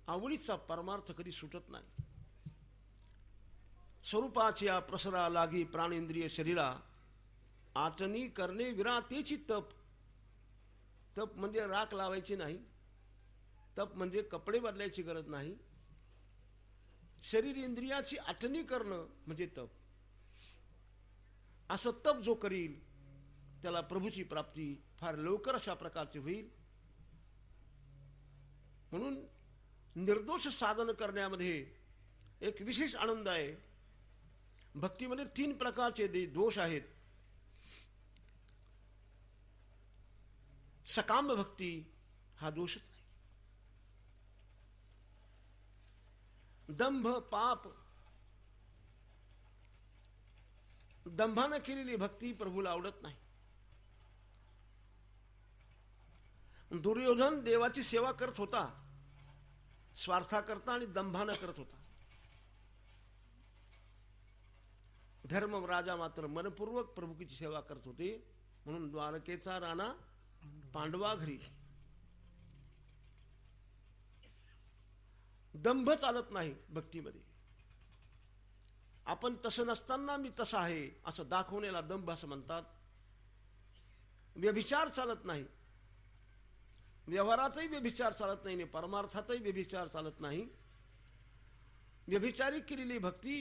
आवडीचा परमार्थ कधी सुटत नाही। स्वरूपाच्या प्रसरा लागी प्राणेंद्रिय शरीरा, आटणी करणे विरातेची तप। तप म्हणजे राख लावायची नाही, तप म्हणजे कपडे बदलायची गरज नाही। शरीर इंद्रियाची आटणी करणं म्हणजे तप। असं तप जो करील त्याला प्रभूची प्राप्ती फार लवकर अशा प्रकारची होईल। म्हणून निर्दोष साधन करण्यामध्ये एक विशेष आनंद आहे। भक्तीमध्ये 3 प्रकारचे दोष आहेत। सकाम भक्ती हा दोषच आहे। दंभ, पाप, दंभानं केलेली भक्ती प्रभूला आवडत नाही। दुर्योधन देवाची सेवा करत होता, स्वार्थाकरता आणि दंभानं करत होता। धर्म राजा मात्र मनपूर्वक प्रभूची सेवा करत होते। म्हणून द्वारकेचा राणा पांडवा घरी। दंभ चालत नाही भक्तीमध्ये। आपण तसं नसताना मी तसं आहे असं दाखवण्याला दंभ असं म्हणतात. व्यभिचार चालत नाही, व्यवहारातही व्यभिचार चालत नाही, परमार्थातही व्यभिचार चालत नाही. व्यभिचारी केलेली भक्ती,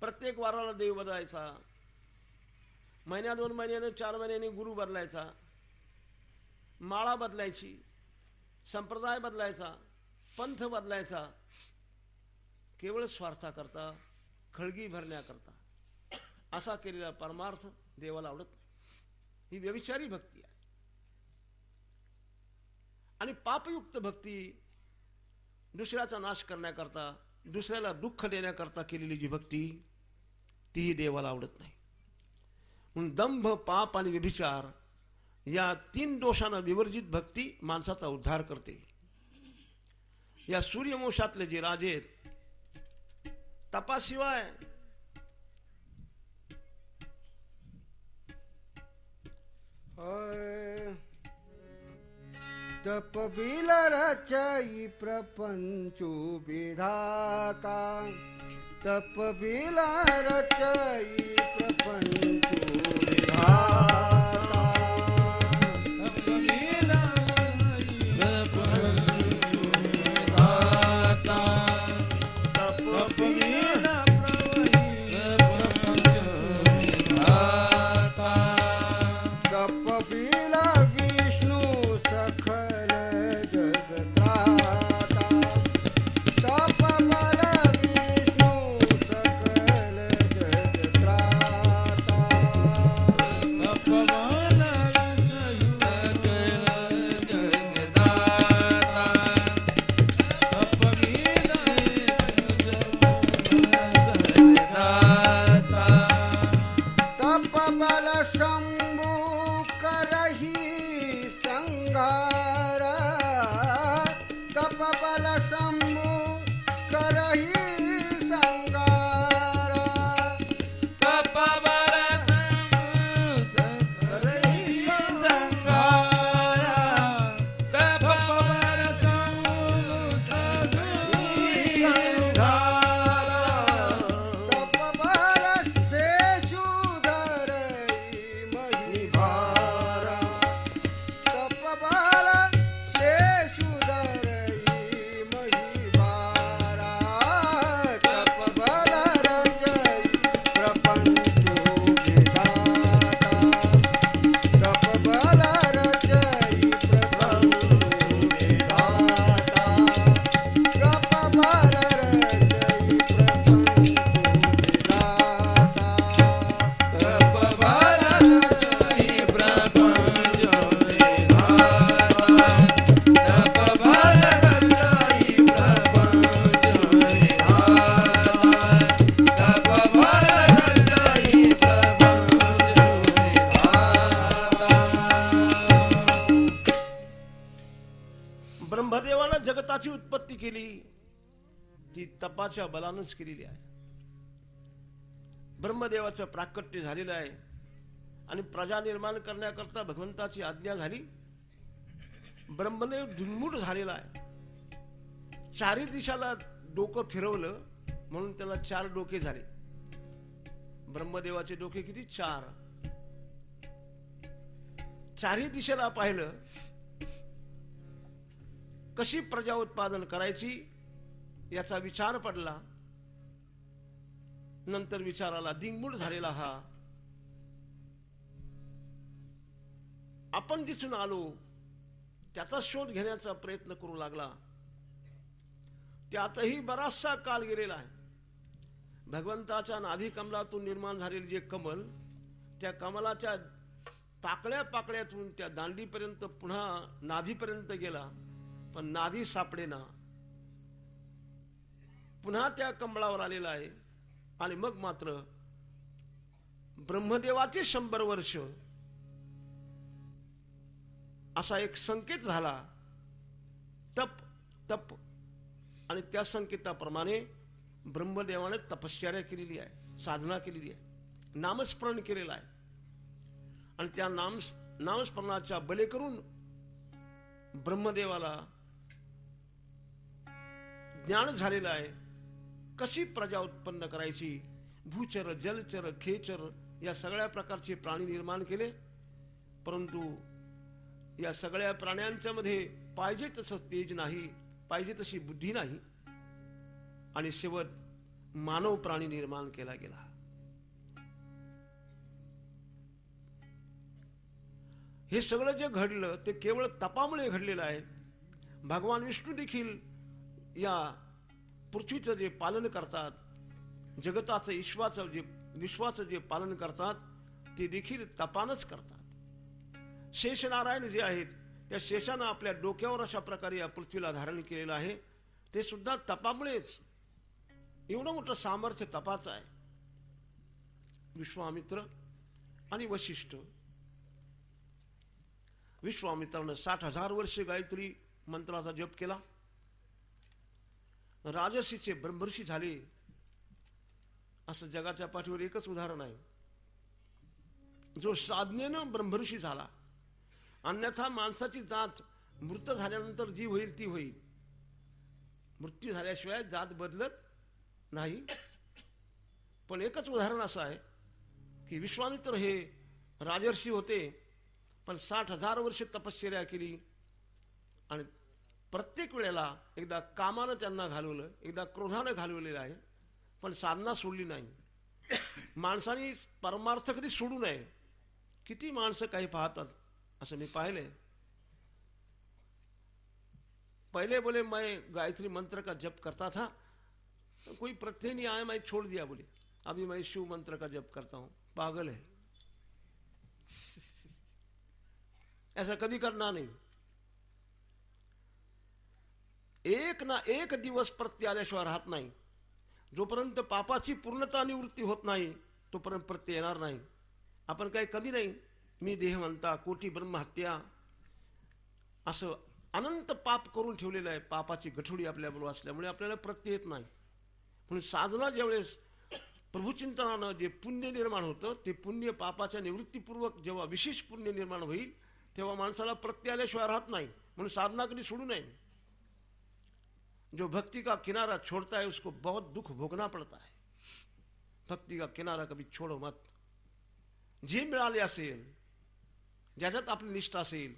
प्रत्येक वाराला देव बदलायचा, महिन्या 2 महिन्याने 4 महिन्याने गुरु बदलायचा, माळा बदलायची, संप्रदाय बदलायचा, पंथ बदलायचा, केवळ स्वार्थाकरता, खळगी भरण्याकरता असा केलेला परमार्थ देवाला आवडत नाही. ही व्यभिचारी भक्ती आहे. आणि पापयुक्त भक्ती, दुसऱ्याचा नाश करण्याकरता, दुसऱ्याला दुःख देण्याकरता केलेली जी भक्ती, तीही देवाला आवडत नाही. म्हणून दंभ, पाप आणि व्यभिचार या 3 दोषांना विवर्जित भक्ती माणसाचा उद्धार करते. या सूर्यवंशातले जे राजे आहेत, तपाशिवाय तप बिल रचई प्रपंचु विधाता, तप बिल रचई प्रपंचु विधाता, तप बिल प्रपंचु विधाता, तप बिल प्रपंचु विधाता, तप बिल विष्णु सखल जगत्राता, तप बल विष्णु सकल जगत्राता, तप बल विष्णु सकल जगदाता, तप बिल जगदाता, तप बल शंभु करहि संघार, तप बल शंभु करहि संघार, तप बल शंभु करहि संघार, तप बल शंभु करहि संघार, तप बल शेषु धरहि महिभारा, तप बल शेषु धरहि महिभारा, तप बल रचई प्रपंचु विधाता, तप बल रचई प्रपंचु विधाता, तप बल रचई प्रपंचु विधाता, तप बल रचई प्रपंचु विधाता, तप बल रचई प्रपंचु विधाता, तप बल रचई प्रपंचु विधाता. ब्रह्मदेवानं जगताची उत्पत्ती केली, ती तपाच्या बलानच केलेली आहे. ब्रह्मदेवाचं प्राकट्य झालेलं आहे आणि प्रजा निर्माण करण्याकरता भगवंताची आज्ञा झाली. ब्रह्मदेव धुनमूड झालेला आहे. 4ही दिशाला डोकं फिरवलं म्हणून त्याला 4 डोके झाले. ब्रह्मदेवाचे डोके किती? 4. 4ही दिशेला पाहिलं, कशी प्रजा उत्पादन करायची याचा विचार पडला. नंतर विचाराला दिंगमूड झालेला हा आपण जिथून आलो त्याचा शोध घेण्याचा प्रयत्न करू लागला. त्यातही बराचसा काळ गेलेला आहे. भगवंताच्या नाभी कमलातून निर्माण झालेले जे कमल, त्या कमलाच्या पाकळ्या पाकळ्यातून त्या दांडीपर्यंत पुन्हा नाभीपर्यंत गेला, पण नाभी सापडेना. पुन्हा त्या कमळावर आलेला आहे. आणि मग मात्र ब्रह्मदेवाचे 100 वर्ष असा एक संकेत झाला. तप तप. आणि त्या संकेताप्रमाणे ब्रह्मदेवाने तपश्चर्या केलेली आहे, साधना केलेली आहे, नामस्मरण केलेलं आहे. आणि त्या नामस्मरणाच्या बले करून ब्रह्मदेवाला ज्ञान झालेलं आहे. कशी प्रजा उत्पन्न करायची, भूचर, जलचर, खेचर या सगळ्या प्रकारचे प्राणी निर्माण केले. परंतु या सगळ्या प्राण्यांच्या मध्ये पाहिजे तसं तेज नाही, पाहिजे तशी बुद्धी नाही, आणि शेवट मानव प्राणी निर्माण केला गेला. हे सगळं जे घडलं ते केवळ तपामुळे घडलेलं आहे. भगवान विष्णू देखील या पृथ्वीचं जे पालन करतात, जगताचं विश्वाचं जे पालन करतात ते देखील तपानच करतात. शेषनारायण जे आहेत त्या शेषानं आपल्या डोक्यावर अशा प्रकारे या पृथ्वीला धारण केलेलं आहे. ते सुद्धा तपामुळेच. एवढं मोठं सामर्थ्य तपाचं आहे. विश्वामित्र आणि वशिष्ठ. विश्वामित्रानं 60,000 वर्षे गायत्री मंत्राचा जप केला. राजर्षीचे ब्रह्मर्षी झाले असं जगाच्या पाठीवर एकच उदाहरण आहे, जो साधनेनं ब्रह्मर्षी झाला. अन्यथा माणसाची जात मृत झाल्यानंतर जी होईल ती होईल. मृत्यू झाल्याशिवाय जात बदलत नाही. पण एकच उदाहरण असं आहे की विश्वामित्र हे राजर्षी होते, पण 60,000 वर्षे तपश्चर्या केली आणि प्रत्येक वेळेला एकदा कामानं त्यांना घालवलं, एकदा क्रोधानं घालवलेलं आहे, पण साधना सोडली नाही. माणसाने परमार्थ कधी सोडू नये. किती माणसं काही पाहतात असं मी पाहिले. पहले बोले मैं गायत्री मंत्र का जप करता था, कोई प्रत्यय नहीं आया, मैं छोड़ दिया. बोले अभी मैं शिव मंत्र का जप करता हूं. पागल है. ऐसा कभी करना नहीं. एक ना एक दिवस प्रत्यय आल्याशिवाय राहत नाही. जोपर्यंत पापाची पूर्णता निवृत्ती होत नाही तोपर्यंत प्रत्यय येणार नाही. आपण काही कमी नाही. मी देहवंता, कोटी ब्रह्महत्या असं अनंत पाप करून ठेवलेलं आहे. पापाची गठुडी आपल्याबरोबर असल्यामुळे आपल्याला प्रत्यय येत नाही. म्हणून साधना ज्यावेळेस प्रभुचिंतनानं जे पुण्य निर्माण होतं ते पुण्य पापाच्या निवृत्तीपूर्वक जेव्हा विशेष पुण्य निर्माण होईल तेव्हा माणसाला प्रत्यय आल्याशिवाय राहत नाही. म्हणून साधना कधी सोडू नये. जो भक्ति का किनारा छोड़ता है उसको बहुत दुख भोगना पड़ता है. भक्ति का किनारा कभी छोड़ो मत. जे मिळाले असेल, ज्याच्यात आपली निष्ठा असेल.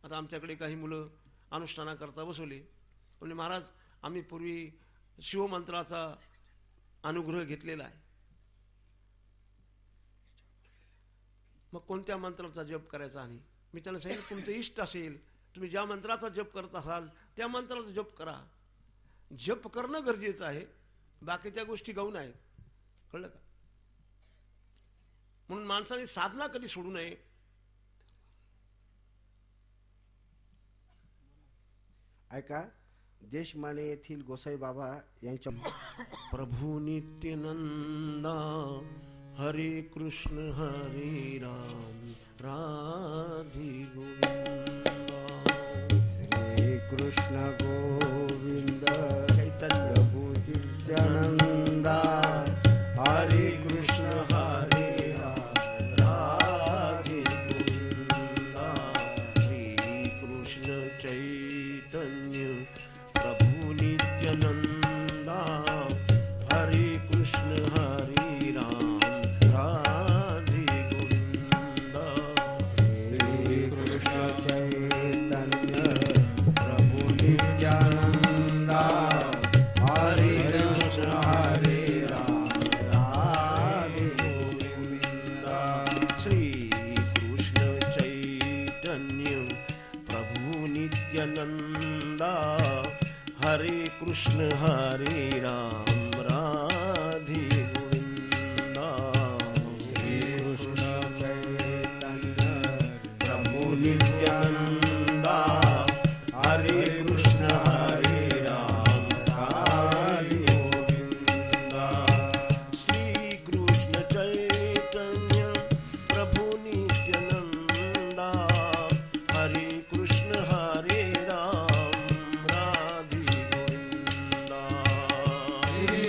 आता आमच्याकडे काही मुलं अनुष्ठानाकरता बसवले. म्हणजे महाराज आम्ही पूर्वी शिवमंत्राचा अनुग्रह घेतलेला आहे. मग कोणत्या मंत्राचा जप करायचा आहे. मी त्यांना सांगितलं तुमचं इष्ट असेल, तुम्ही ज्या मंत्राचा जप करत असाल त्या मंत्राचा जप करा. जप करणं गरजेचं आहे, बाकीच्या गोष्टी गौण आहेत. कळलं का. म्हणून माणसाने साधना कधी सोडू नये. ऐका, देशमाने येथील गोसाई बाबा यांच्या प्रभु नित्यानंदा हरे कृष्ण हरे राम राधे गोविंदा. श्री कृष्ण गोविंद चैतन्य प्रभु नित्यानंदा हरे कृष्ण हरे राम राधे गोविंदा. श्री कृष्ण चैतन्य प्रभु नित्यानंदा हरे कृष्ण हरे राम राधे गोविंदा. श्री कृष्ण चैतन्य प्रभु नित्यानंदा हरे कृष्ण हरे राम राधे गोविंदा. श्री कृष्ण चैतन्य प्रभु नित्यानंदा हरे कृष्ण हरे राम राधे गोविंदा. श्री कृष्ण चैतन्य प्रभु नित्यानंदा हरे कृष्ण हरे राम राधे गोविंदा. श्री कृष्ण चैतन्य प्रभु नित्यानंदा हरे कृष्ण हरे राम राधे गोविंदा. श्री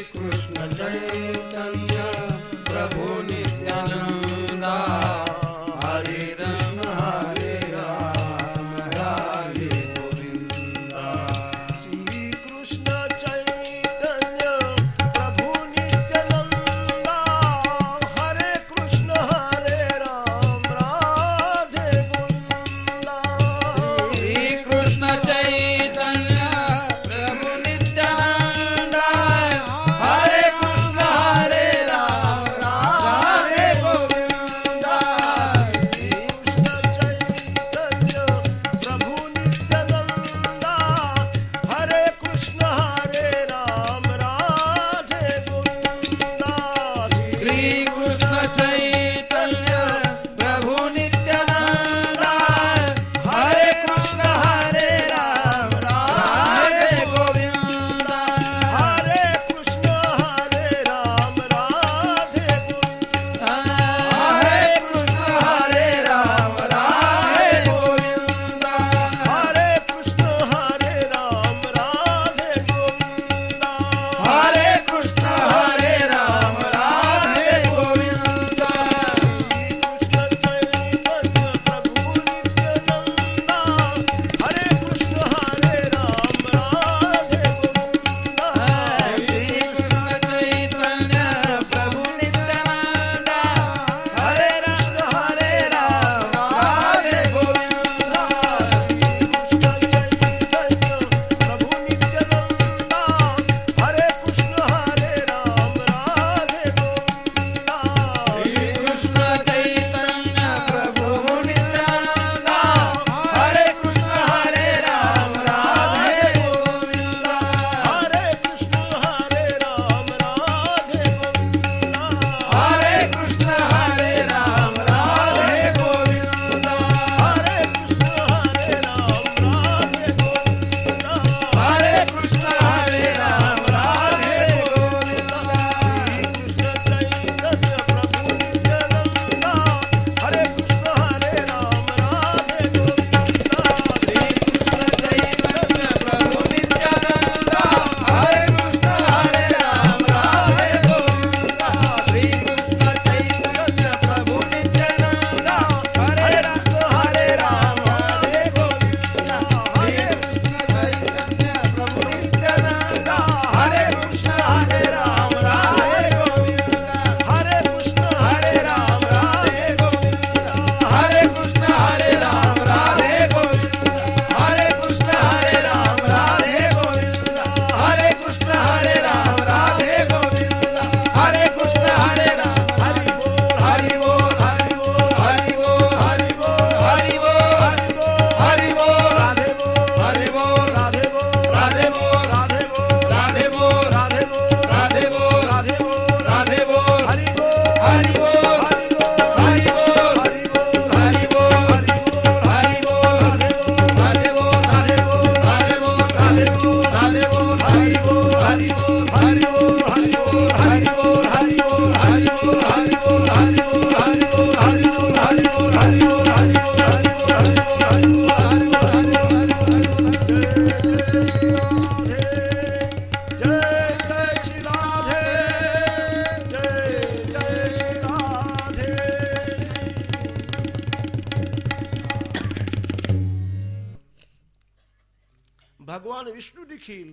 भगवान विष्णू देखील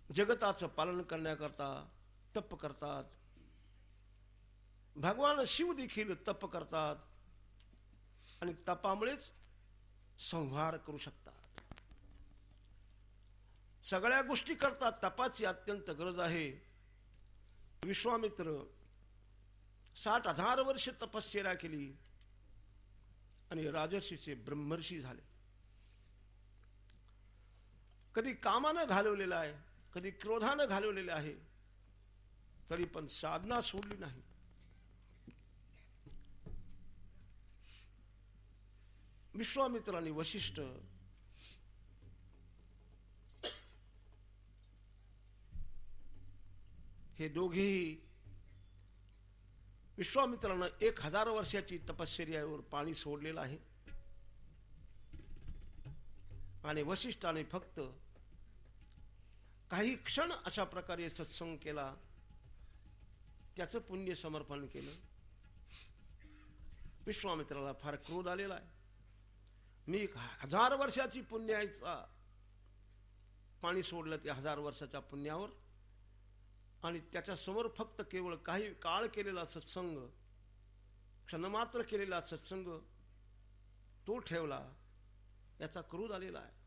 जगताचं पालन करण्याकरता तप करतात. भगवान शिव देखील तप करतात आणि तपामुळेच संहार करू शकतात. सगळ्या गोष्टी करतात. तपाची अत्यंत गरज आहे. विश्वामित्र 60,000 वर्ष तपश्चर्या केली आणि राजर्षीचे ब्रह्मर्षी झाले. कधी कामानं घालवलेलं आहे, कधी क्रोधानं घालवलेलं आहे, तरी पण साधना सोडली नाही. विश्वामित्र आणि वशिष्ठ हे दोघेही विश्वामित्रानं 1000 वर्षाची तपश्चर्यावर पाणी सोडलेलं आहे आणि वशिष्ठाने फक्त काही क्षण अशा प्रकारे सत्संग केला, त्याचं पुण्य समर्पण केलं. विश्वामित्राला फार क्रोध आलेला आहे. मी 1000 वर्षाची पुण्याचा पाणी सोडलं त्या 1000 वर्षाच्या पुण्यावर आणि त्याच्या समोर फक्त केवळ काही काळ केलेला सत्संग, क्षणमात्र केलेला सत्संग तो ठेवला, याचा क्रोध आलेला आहे.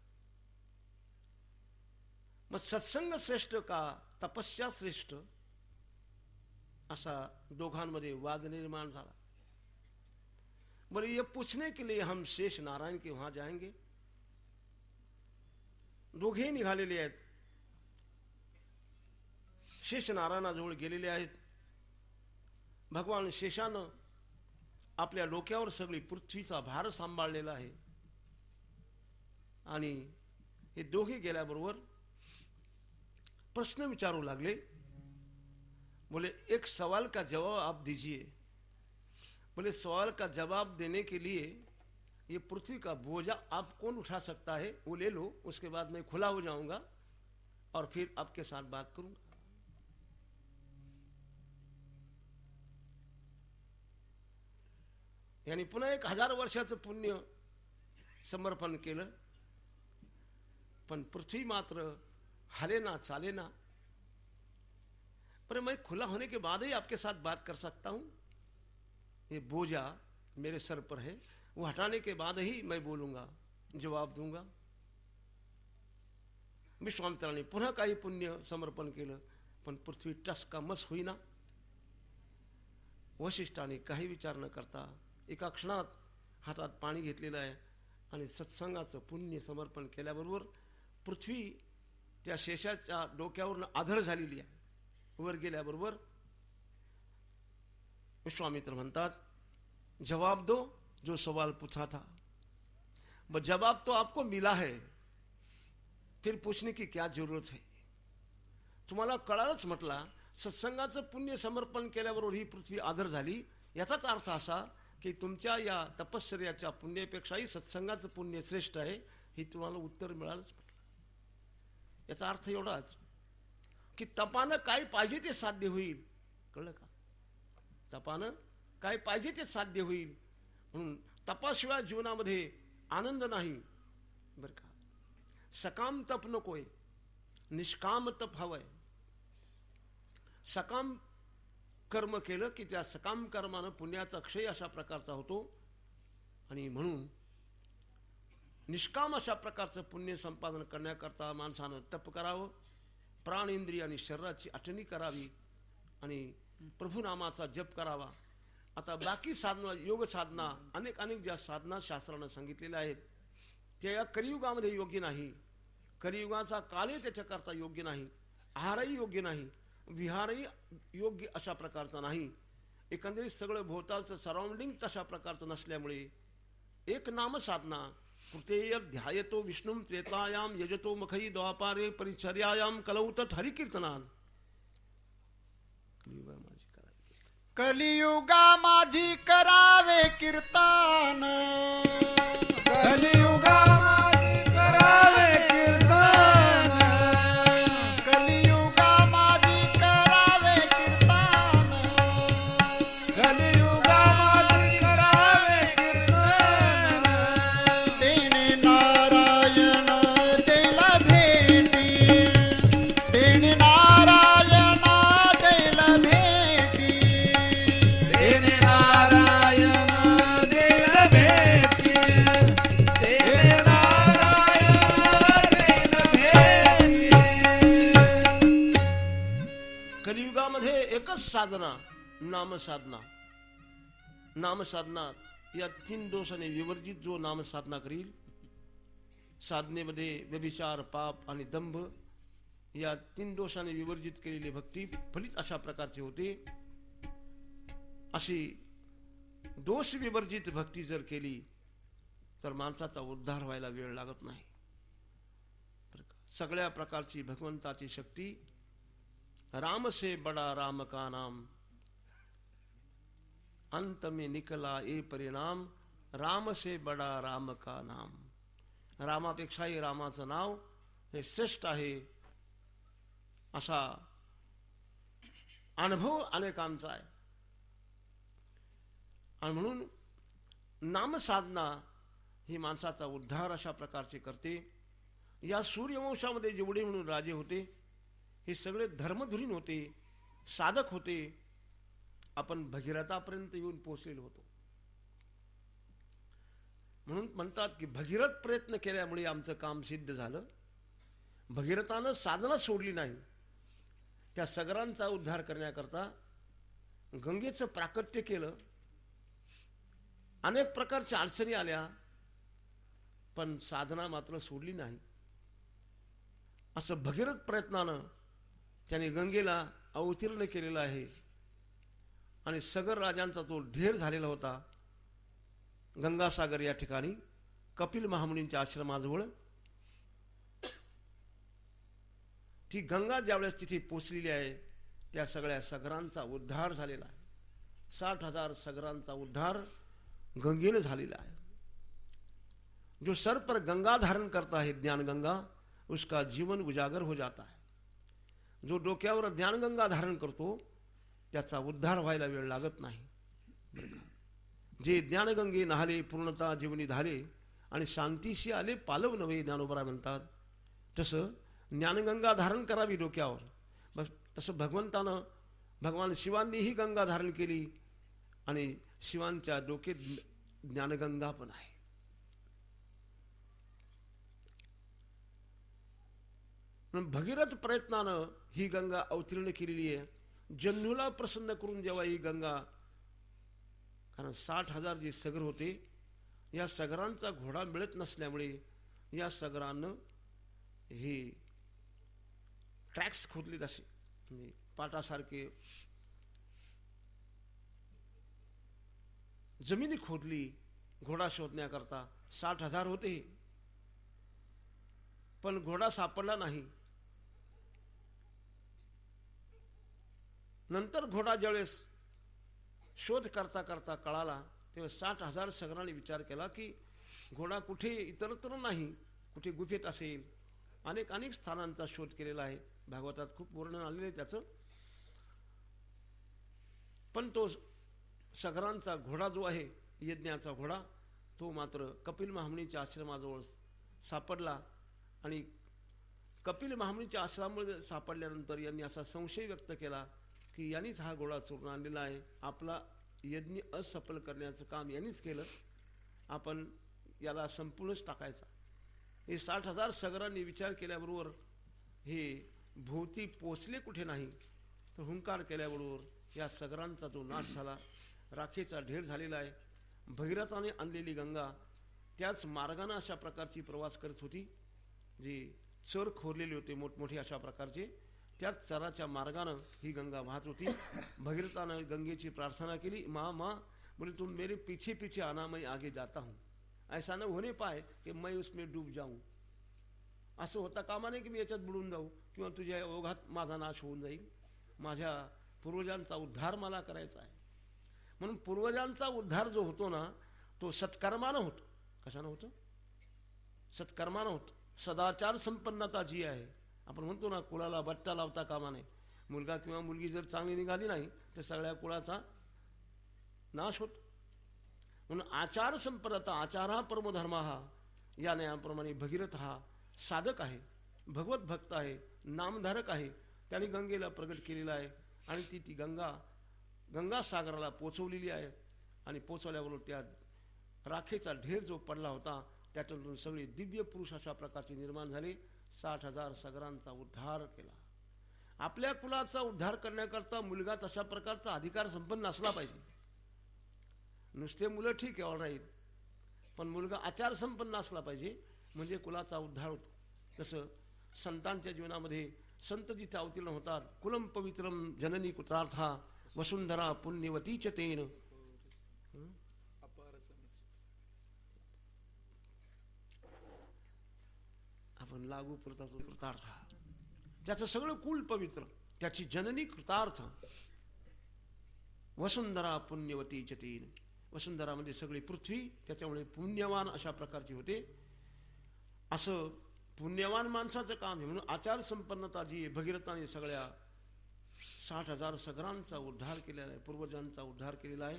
मग सत्संग श्रेष्ठ का तपस्या श्रेष्ठ, असा दोघांमध्ये वाद निर्माण झाला. बोले ये पूछने के लिए हम शेष नारायण के वहां जाएंगे. दोघे निघालेले आहेत, शेष नारायणाजवळ गेलेले आहेत. भगवान शेषानं आपल्या डोक्यावर सगळी पृथ्वीचा भार सांभाळलेला आहे आणि हे दोघे गेल्याबरोबर प्रश्न विचारू लागले. बोले एक सवाल का जवाब आप दीजिए. बोले सवाल का जवाब देने के लिए ये पृथ्वी का बोझा आप कौन उठा सकता है, वो ले लो, उसके बाद मैं खुला हो जाऊंगा और फिर आपके साथ बात करूंगा. यानी पुन्हा 1000 वर्षाचं पुण्य समर्पण केलं, पण पृथ्वी मात्र हले ना चाले ना. पर मैं खुला होने के बाद ही आपके साथ बात कर सकता हूं. ये बोझा मेरे सर पर है, वो हटाने के बाद ही मैं बोलूंगा, जवाब दूंगा. विश्वामित्राने पुन्हा काही पुण्य समर्पण केलं, पण पृथ्वी टसका मस होईना. वशिष्ठाने काही विचार न करता एका क्षणात हातात पाणी घेतलेलं आहे आणि सत्संगाचं पुण्य समर्पण केल्याबरोबर पृथ्वी त्या शेषाच्या डोक्यावरून आधर झालेली आहे. वर गेल्याबरोबर विश्वामित्र म्हणतात, जवाब दो जो सवाल पूछा था. बस जवाब तो आपको मिला है, फिर पूछने की क्या जरूरत है. तुम्हाला कळालंच म्हटला, सत्संगाचं पुण्य समर्पण केल्याबरोबर ही पृथ्वी आधर झाली. याचाच अर्थ असा की तुमच्या या तपश्चर्याच्या पुण्यापेक्षाही सत्संगाचं पुण्य श्रेष्ठ आहे. हे तुम्हाला उत्तर मिळालंच म्हटलं. याचा अर्थ एवढाच की तपानं काय पाहिजे ते साध्य होईल. कळलं का? तपानं काय पाहिजे ते साध्य होईल. म्हणून तपाशिवाय जीवनामध्ये आनंद नाही बरं का. सकाम तप नकोय, निष्काम तप हवंय. सकाम कर्म केलं की त्या सकाम कर्मानं पुण्याचा क्षय अशा प्रकारचा होतो आणि म्हणून निष्काम अशा प्रकारचं पुण्य संपादन करण्याकरता माणसानं तप करावं, प्राण इंद्रिय आणि शरीराची आठवणी करावी आणि प्रभू नामाचा जप करावा. आता बाकी साधना, योग साधना, अनेक ज्या साधना शास्त्रानं सांगितलेल्या आहेत त्या या कलियुगामध्ये योग्य नाही. कलियुगाचा कालही त्याच्याकरता योग्य नाही, आहारही योग्य नाही, विहारही योग्य अशा प्रकारचा नाही. एकंदरीत सगळं भोवतालचं सराउंडिंग तशा प्रकारचं नसल्यामुळे एक नाम साधना, कृतेय ध्यायतो विष्णुम त्रेतायाम यजतो मखई द्वापारे परिचर्यायाम कलौतत हरिकीर्तनान. कलियुगा माझी करावे कीर्तन, कलियुगा माझी करावे कीर्तन, कलियुगा माझी करावे कीर्तन, कलियुगा माझी करावे कीर्तन. तेने नारायण साधना, नामसाधना. नामसाधना या 3 दोषाने विवर्जित जो नामसाधना करील, साधनेमध्ये व्यभिचार, पाप आणि दंभ या 3 दोषाने विवर्जित केलेली भक्ती फलित अशा प्रकारची होते. अशी दोष विवर्जित भक्ती जर केली तर माणसाचा उद्धार व्हायला वेळ लागत नाही. सगळ्या प्रकारची भगवंताची शक्ती, राम से बड़ा राम का नाम, अंत में निकला ये परिणाम, राम से बड़ा राम का नाम. रामापेक्षाही रामाचं नाव हे श्रेष्ठ आहे असा अनुभव अनेकांचा आहे. आणि म्हणून नामसाधना ही माणसाचा उद्धार अशा प्रकारचे करते. या सूर्यवंशामध्ये जेवढे म्हणून राजे होते हे सगळे धर्मधुरीण होते, साधक होते. आपण भगीरथापर्यंत येऊन पोहोचलेलो होतो. म्हणून म्हणतात की भगीरथ प्रयत्न केल्यामुळे आमचं काम सिद्ध झालं. भगीरथानं साधना सोडली नाही. त्या सगरांचा उद्धार करण्याकरता गंगेचं प्राकट्य केलं. अनेक प्रकारच्या अडचणी आल्या, पण साधना मात्र सोडली नाही. असं भगीरथ प्रयत्नानं त्याने गंगेला अवतीर्ण केलेलं आहे. आणि सगर राजांचा तो ढेर झालेला होता गंगासागर या ठिकाणी कपिल महामुनींच्या आश्रमाजवळ. ती गंगा ज्यावेळेस तिथे पोचलेली आहे त्या सगळ्या सगरांचा उद्धार झालेला आहे. 60,000 सगरांचा उद्धार गंगेने झालेला आहे. जो सर पर गंगा धारण करता है ज्ञान गंगा, उसका जीवन उजागर हो जाता है. जो डोक्यावर ज्ञान गंगा धारण करतो त्याचा उद्धार व्हायला वेळ लागत नाही. जे ज्ञानगंगे नहाले पूर्णता जीवनी झाले आणि शांतीशी आले पालव नवे, ज्ञानोबरा म्हणतात. तसं ज्ञानगंगा धारण करावी डोक्यावर. बस तसं भगवान शिवांनीही गंगा धारण केली आणि शिवांच्या डोक्यात ज्ञानगंगा पण आहे. भगीरथ प्रयत्नानं ही गंगा अवतीर्ण केलेली आहे. जन्नूला प्रसन्न करून जेव्हा ही गंगा, कारण 60,000 जे सगर होते या सगरांचा घोडा मिळत नसल्यामुळे या सगरांनं हे ट्रॅक्स खोदले, असे म्हणजे पाटासारखे जमिनी खोदली घोडा शोधण्याकरता. 60,000 होते पण घोडा सापडला नाही. नंतर घोडा ज्यावेळेस शोध करता करता कळाला तेव्हा 60,000 सगरांनी विचार केला की घोडा कुठे इतरत्र नाही, कुठे गुफेत असेल. अनेक स्थानांचा शोध केलेला आहे, भागवतात खूप वर्णन आलेलं आहे त्याचं. पण तो सगरांचा घोडा जो आहे यज्ञाचा घोडा, तो मात्र कपिल महामुनीच्या आश्रमाजवळ सापडला. आणि कपिल महामुनीच्या आश्रमामध्ये सापडल्यानंतर यांनी असा संशय व्यक्त केला की यांनीच हा घोडा चोरून आणलेला आहे. आपला यज्ञ असफल करण्याचं काम यांनीच केलं, आपण याला संपूर्णच टाकायचा. हे 60,000 सगरांनी विचार केल्याबरोबर हे भोवती पोचले कुठे नाही, तर हुंकार केल्याबरोबर या सगरांचा जो नाश झाला, राखेचा ढेर झालेला आहे. भगीरथाने आणलेली गंगा त्याच मार्गाने अशा प्रकारची प्रवास करत होती. जे चर खोरलेले होते मोठमोठे अशा प्रकारचे, त्याच चराच्या मार्गानं ही गंगा वाहत होती. भगीरथानं गंगेची प्रार्थना केली, माँ बोले तुम मेरे पीछे पीछे आना, मैं आगे जाता हूँ. ऐसा न होने पाए कि मैं उसमें डूब जाऊं. असं होता कामा नये की मी याच्यात बुडून जाऊ किंवा तुझ्या ओघात माझा नाश होऊन जाईल. माझ्या पूर्वजांचा उद्धार मला करायचा आहे. म्हणून पूर्वजांचा उद्धार जो होतो ना, तो सत्कर्मानं होतो. कशानं होतं? सत्कर्मानं होतं. सदाचार संपन्नता जी आहे, आपण म्हणतो ना कुळाला बट्टा लावता कामा नये. मुलगा किंवा मुलगी जर चांगली निघाली नाही तर सगळ्या कुळाचा नाश होतो. म्हणून आचार संपन्नता, आचारा परमधर्म हा, या न्यायाप्रमाणे भगीरथ हा साधक आहे, भगवत भक्त आहे, नामधारक आहे. त्याने गंगेला प्रगट केलेला आहे आणि ती गंगा सागराला पोचवलेली आहे. आणि पोचवल्याबरोबर त्या राखेचा ढेर जो पडला होता त्यातून सगळे दिव्य पुरुष अशा प्रकारचे निर्माण झाले. 60,000 सगरांचा उद्धार केला. आपल्या कुलाचा उद्धार करण्याकरता मुलगा तशा प्रकारचा अधिकार संपन्न असला पाहिजे. नुसते मुलं ठीक आहे, ऑल राईट, पण मुलगा आचार संपन्न असला पाहिजे, म्हणजे कुलाचा उद्धार होतो. जसं संतांच्या जीवनामध्ये संत जिथे अवतीर्ण होतात, कुलम पवित्रम जननी कुत्रार्था वसुंधरा पुण्यवती च तेन. आपण लागू करतात कृतार्थ, त्याचं सगळं कुल पवित्र, त्याची जननी कृतार्थ. वसुंधरा पुण्यवती च तेन. वसुंधरामध्ये सगळी पृथ्वी त्याच्यामुळे पुण्यवान अशा प्रकारची होते. असं पुण्यवान माणसाचं काम आहे. म्हणून आचार संपन्नता जी आहे, भगीरथाने सगळ्या 60,000 सगरांचा उद्धार केलेला आहे, पूर्वजांचा उद्धार केलेला आहे.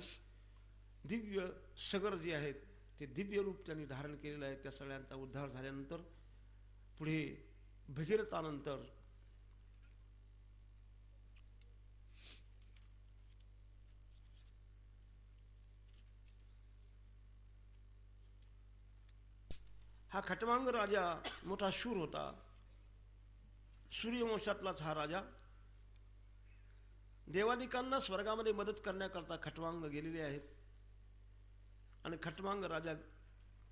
दिव्य सगर जे आहेत ते दिव्य रूप त्यांनी धारण केलेलं आहे. त्या सगळ्यांचा उद्धार झाल्यानंतर पुढे भगीरथानंतर हा खटवांग राजा मोठा शूर होता. सूर्यवंशातलाच हा राजा. देवादिकांना स्वर्गामध्ये मदत करण्याकरता खटवांग गेलेले आहेत. आणि खटवांग राजा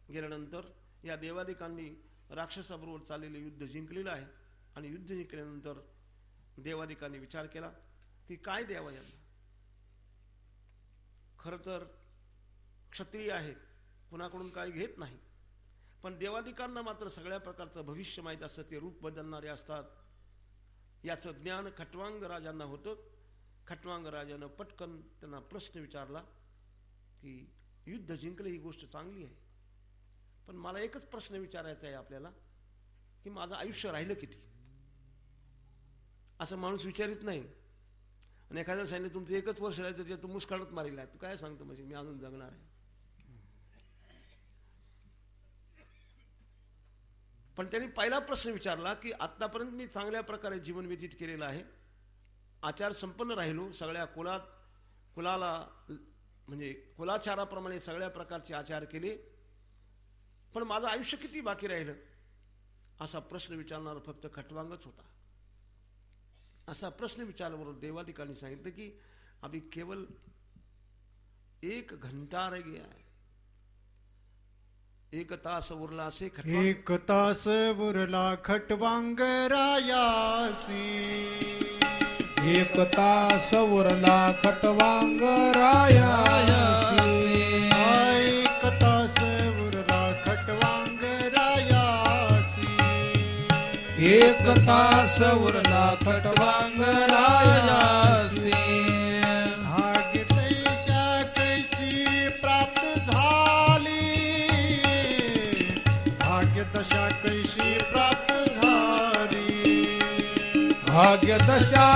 गेल्यानंतर या देवादिकांनी राक्षसाबरोबर चाललेले युद्ध जिंकलेलं आहे. आणि युद्ध जिंकल्यानंतर देवादिकांनी विचार केला की काय द्यावं यांना. खरं तर क्षत्रिय आहेत, कुणाकडून काय घेत नाही, पण देवादिकांना मात्र सगळ्या प्रकारचं भविष्य माहीत असतं, ते रूप बदलणारे असतात. याचं ज्ञान खटवांग राजांना होतं. खटवांग राजानं पटकन त्यांना प्रश्न विचारला की युद्ध जिंकलं ही गोष्ट चांगली आहे, पण मला एकच प्रश्न विचारायचा आहे आपल्याला की माझं आयुष्य राहिलं किती. असं माणूस विचारित नाही. आणि एखाद्याला सांगितलं तुमचं एकच वर्ष राहायचं, ते तू मुस्काळत मारेल आहे, तू काय सांगतो म्हणजे मी अजून जगणार आहे. पण त्यांनी पहिला प्रश्न विचारला की आतापर्यंत मी चांगल्या प्रकारे जीवन व्यतीत केलेलं आहे, आचार संपन्न राहिलो, सगळ्या कुलाला म्हणजे कुलाचाराप्रमाणे सगळ्या प्रकारचे आचार केले, पण माझं आयुष्य किती बाकी राहिलं. असा प्रश्न विचारणारा फक्त खटवांगच होता. असा प्रश्न विचारल्याबरोबर देवादिकांनी सांगितलं की अभी केवल 1 घंटा रह गया है. 1 तास उरला असे खटवांग. 1 तास उरला खटवांग रायासी. 1 तास उरला खटवांग रायासी. 1 तास उरला खटवांग रायासी. 1 तास उरला खटवांग रायासी. भाग्यतेच्या कैसी प्राप्त झाली. भाग्यदशा कैसी प्राप्त झाली. भाग्यदशा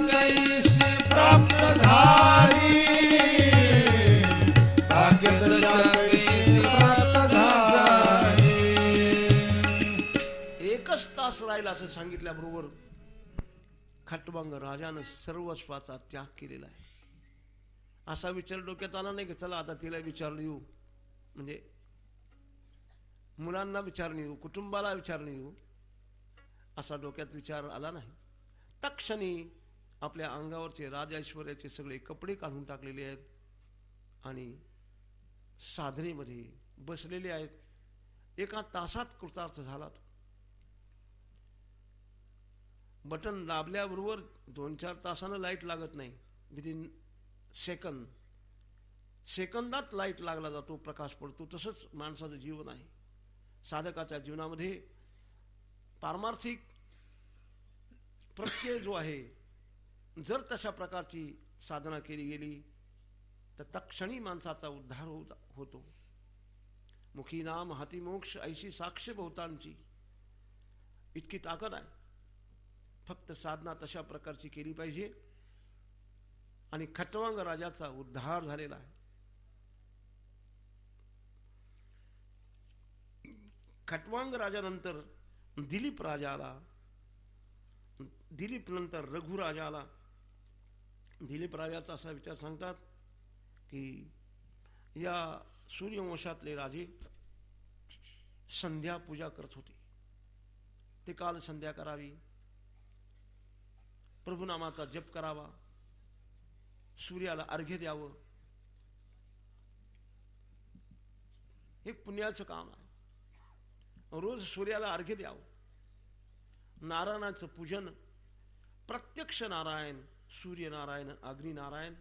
कैसी प्राप्त झाली. भाग्यदशा कैसी प्राप्त झाली. 1च तास राहिला असं सांगितल्याबरोबर खटवांग राजानं सर्वस्वाचा त्याग केलेला आहे. असा विचार डोक्यात आला नाही की चला आता तिला विचारून येऊ, म्हणजे मुलांना विचारून येऊ, कुटुंबाला विचारून येऊ, असा डोक्यात विचार आला नाही. तत्क्षणी आपल्या अंगावरचे राजऐश्वर्याचे सगळे कपडे काढून टाकलेले आहेत आणि साधनेमध्ये बसलेले आहेत. 1 तासात कृतार्थ झाला. बटन दाबल्याबरोबर 2-4 तासानं लाईट लागत नाही, विदिन सेकंदात लाईट लागला जातो, प्रकाश पडतो. तसंच माणसाचं जीवन आहे. साधकाच्या जीवनामध्ये पारमार्थिक प्रत्यय जो आहे, जर तशा प्रकारची साधना केली गेली तर तत्क्षणी माणसाचा उद्धार होतो. मुखी नाम हाती मोक्ष ऐशी साक्ष बहुतांची, इतकी ताकद आहे. फक्त साधना तशा प्रकारची केली पाहिजे. आणि खटवांग राजाचा उद्धार झालेला आहे. खटवांग राजानंतर दिलीप राजा आला. दिलीप नंतर रघु राजा आला. दिलीप राजाचा असा विचार सांगतात की या सूर्यवंशातले राजे संध्या पूजा करत होते. ते काल संध्या करावी, प्रभुनामाचा जप करावा, सूर्याला अर्घ्य द्यावं, हे पुण्याचं काम आहे. रोज सूर्याला अर्घ्य द्यावं. नारायणाचं पूजन, प्रत्यक्ष नारायण, सूर्यनारायण, अग्निनारायण.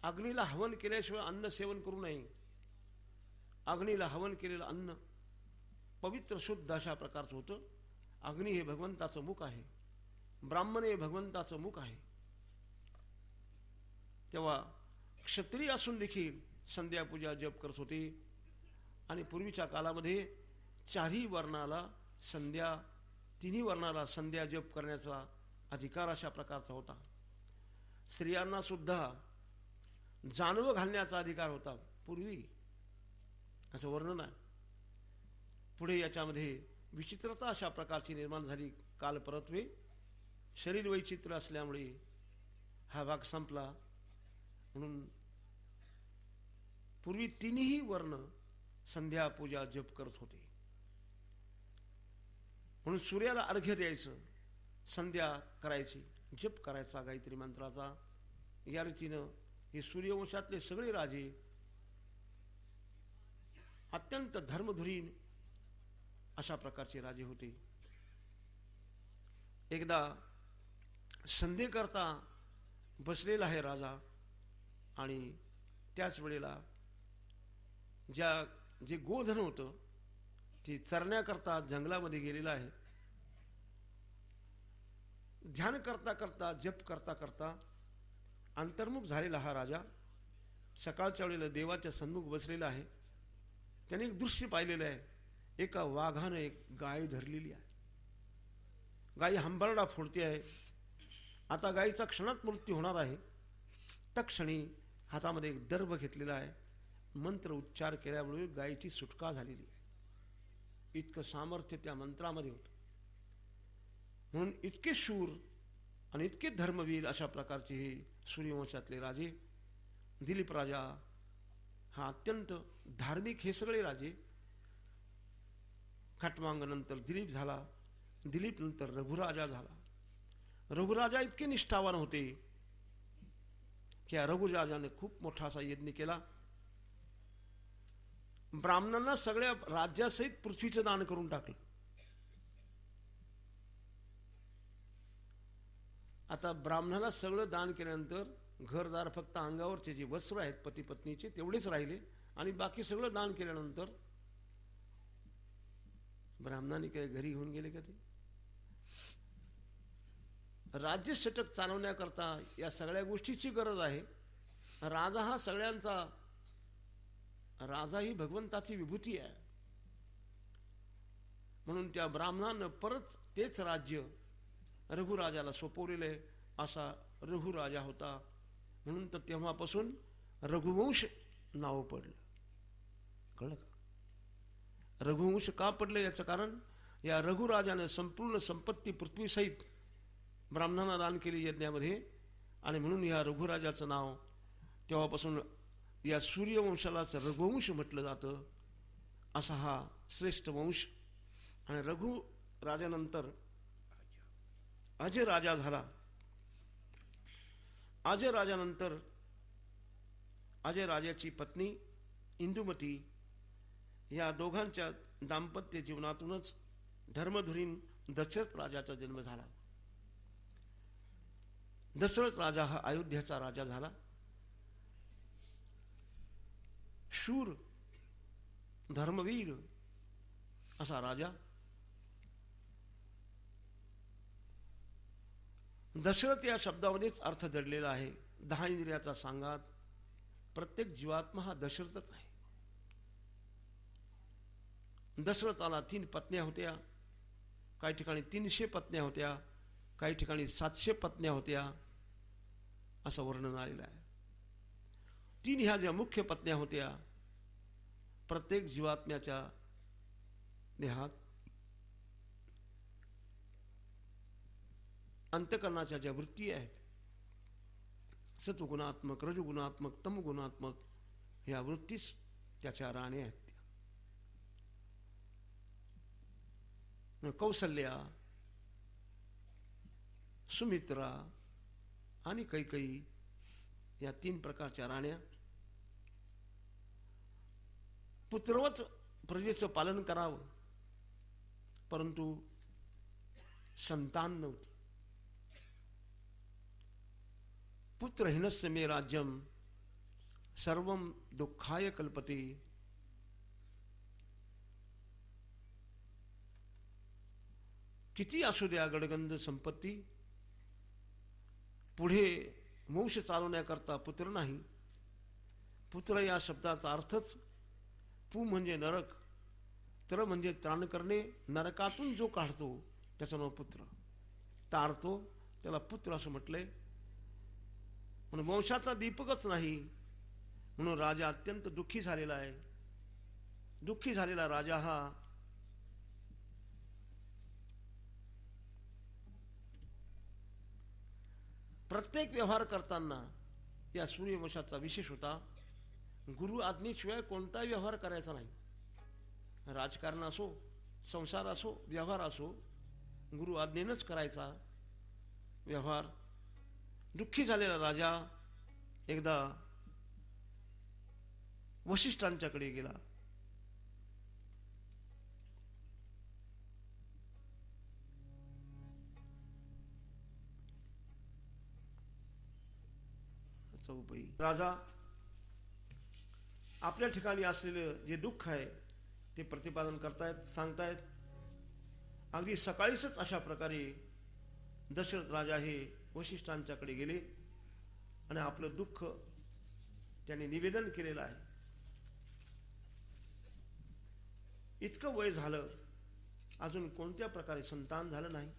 अग्नीला हवन केल्याशिवाय अन्न सेवन करू नये. अग्नीला हवन केलेलं अन्न पवित्र शुद्ध अशा प्रकारचं होतं. अग्नी हे भगवंताचं मुख आहे, ब्राह्मण हे भगवंताचं मुख आहे. तेव्हा क्षत्रिय असून देखील संध्यापूजा जप करत होते. आणि पूर्वीच्या काळामध्ये चारही वर्णाला संध्या, तिन्ही वर्णाला संध्या जप करण्याचा अधिकार अशा प्रकारचा होता. स्त्रियांना सुद्धा जानवं घालण्याचा अधिकार होता पूर्वी, असं वर्णन आहे. पुढे याच्यामध्ये विचित्रता अशा प्रकारची निर्माण झाली. काल परत्वे शरीर वैचित्र असल्यामुळे हा भाग संपला. म्हणून पूर्वी तिन्ही वर्ण संध्या पूजा जप करत होते. म्हणून सूर्याला अर्घ्य द्यायचं, संध्या करायची, जप करायचा गायत्री मंत्राचा. या रीतीनं हे सूर्यवंशातले सगळे राजे अत्यंत धर्मधुरीण अशा प्रकारचे राजे होते. एकदा संध्येकरता बसलेला आहे राजा, आणि त्याच वेळेला जे गोधन होतं ते चरण्याकरता जंगलामध्ये गेलेलं आहे. ध्यान करता करता, जप करता करता अंतर्मुख झालेला हा राजा सकाळच्या वेळेला देवाच्या सन्मुख बसलेला आहे. त्याने एक दृश्य पाहिलेलं आहे. एका वाघानं एक गाय धरलेली आहे. गाय हंबरडा फोडते आहे. आता गायीचा क्षणात मृत्यू होणार आहे. तत्क्षणी हातामध्ये एक दर्भ घेतलेला आहे. मंत्र उच्चार केल्यामुळे गायीची सुटका झालेली आहे. इतकं सामर्थ्य त्या मंत्रामध्ये होतं. म्हणून इतके शूर आणि इतके धर्मवीर अशा प्रकारचे हे सूर्यवंशातले राजे. दिलीप राजा हा अत्यंत धार्मिक. हे सगळे राजे, खटवांग नंतर दिलीप झाला, दिलीप नंतर रघुराजा झाला. रघुराजा इतके निष्ठावान होते की या रघुराजाने खूप मोठा असा यज्ञ केला. ब्राह्मणांना सगळ्या राज्यासहित पृथ्वीचं दान करून टाकलं. आता ब्राह्मणाला सगळं दान केल्यानंतर घरदार फक्त अंगावरचे जे वस्त्र आहेत पती पत्नीचे तेवढेच राहिले, आणि बाकी सगळं दान केल्यानंतर ब्राह्मणाने काय घरी घेऊन गेले का ते? राज्य षटक चालवण्याकरता या सगळ्या गोष्टीची गरज आहे. राजा हा सगळ्यांचा, राजा ही भगवंताची विभूती आहे. म्हणून त्या ब्राह्मणानं परत तेच राज्य रघुराजाला सोपवलेलं आहे. असा रघुराजा होता. म्हणून तर तेव्हापासून रघुवंश नाव पडलं. कळलं का? रघुवंश का पडलं याचं कारण या रघुराजाने संपूर्ण संपत्ती पृथ्वीसहित ब्राह्मणांना दान केली यज्ञामध्ये, आणि म्हणून या रघुराजाचं नाव तेव्हापासून या सूर्यवंशालाच रघुवंश म्हटलं जातं. असा हा श्रेष्ठ वंश. आणि रघु राजानंतर अजय राजा झाला. अजय राजानंतर अजय राजाची पत्नी इंदुमती, या दोघांच्या दाम्पत्य जीवनातूनच धर्मधुरीण दशरथ राजाचा जन्म झाला. दशरथ राजा हा अयोध्याचा राजा झाला. शूर, धर्मवीर असा राजा. दशरथ या शब्दामध्येच अर्थ दडलेला आहे. 10 इंद्रियाचा सांगात प्रत्येक जीवात्मा हा दशरथच आहे. दशरथाला 3 पत्न्या होत्या. काही ठिकाणी 300 पत्न्या होत्या, काही ठिकाणी 700 पत्न्या होत्या, असं वर्णन आलेलं आहे. 3 ह्या ज्या मुख्य पत्न्या होत्या, प्रत्येक जीवात्म्याच्या देहात अंतकरणाच्या ज्या वृत्ती आहेत, सत्वगुणात्मक, रजगुणात्मक, तमगुणात्मक, ह्या वृत्तीच त्याच्या राण्या आहेत. कौसल्या सुमित्रा आणि कैकेयी या 3 प्रकारच्या राण्या. पुत्रवत प्रजेचं पालन करावं, परंतु संतान नव्हती. पुत्रहीनस्य मे राज्यम सर्वं दुःखाय कल्पते. किती असू द्या गडगंज संपत्ती, पुढे मोक्ष चालवण्याकरता पुत्र नाही. पुत्र या शब्दाचा अर्थच पू म्हणजे नरक, त्र म्हणजे त्राण करणे. नरकातून जो काढतो त्याचं नाव पुत्र, तारतो त्याला पुत्र असं म्हटलंय. म्हणून वंशाचा दीपकच नाही, म्हणून राजा अत्यंत दुःखी झालेला आहे. दुःखी झालेला राजा हा प्रत्येक व्यवहार करताना या सूर्यवंशाचा विशेष होता. गुरु आज्ञेशिवाय कोणताही व्यवहार करायचा नाही. राजकारण असो, संसार असो, व्यवहार असो, गुरु आज्ञेनंच करायचा व्यवहार. दुःखी झालेला राजा एकदा वशिष्ठांच्याकडे गेला. चौपई राजा आपल्या ठिकाणी असलेलं जे दुःख आहे ते प्रतिपादन करतायत, सांगतायत. अगदी सकाळीच अशा प्रकारे दशरथ राजा हे वशिष्ठांच्याकडे गेले आणि आपलं दुःख त्यांनी निवेदन केलेलं आहे. इतकं वय झालं, अजून कोणत्या प्रकारे संतान झालं नाही.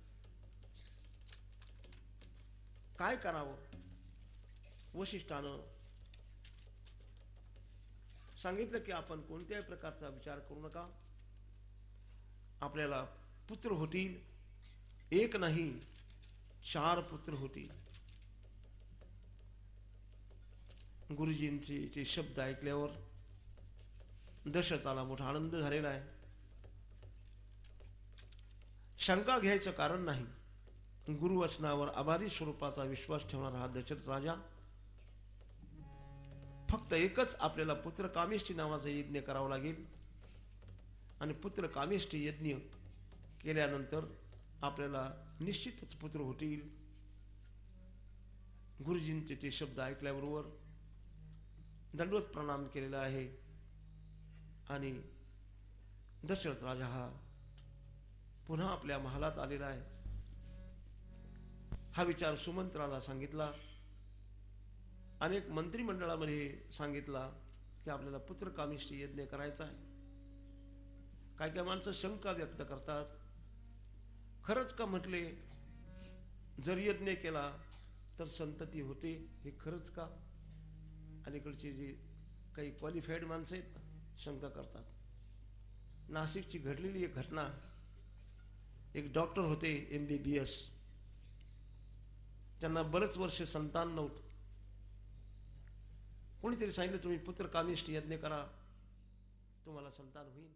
काय करावं? वशिष्ठानं सांगितलं की आपण कोणत्याही प्रकारचा विचार करू नका. आपल्याला पुत्र होतील, 1 नाही 4 पुत्र होतील. गुरुजींचे ते शब्द ऐकल्यावर दशरथाला मोठा आनंद झालेला आहे. शंका घ्यायचं कारण नाही. गुरुवचनावर आभारी स्वरूपाचा विश्वास ठेवणारा हा दशरथ राजा फक्त एकच आपल्याला पुत्र कामेष्टी नावाचा यज्ञ करावा लागेल आणि पुत्र कामेष्टी यज्ञ केल्यानंतर आपल्याला निश्चितच पुत्र होतील. गुरुजींचे ते शब्द ऐकल्याबरोबर दंडवत प्रणाम केलेला आहे आणि दशरथ राजा हा पुन्हा आपल्या महालात आलेला आहे. हा विचार सुमंत्राला सांगितला. अनेक मंत्रिमंडळामध्ये सांगितला की आपल्याला पुत्र कामेष्टी यज्ञ करायचा आहे. काय काय माणसं शंका व्यक्त करतात, खरंच का म्हटले जर यज्ञ केला तर संतती होते, हे खरंच का? अलीकडचे जे काही क्वालिफाईड माणसं आहेत ना, शंका करतात. नाशिकची घडलेली एक घटना, एक डॉक्टर होते MBBS, त्यांना बरेच वर्ष संतान नव्हतं. कोणीतरी सांगितलं तुम्ही पुत्र कामेष्टी यज्ञ करा, तुम्हाला संतान होईल.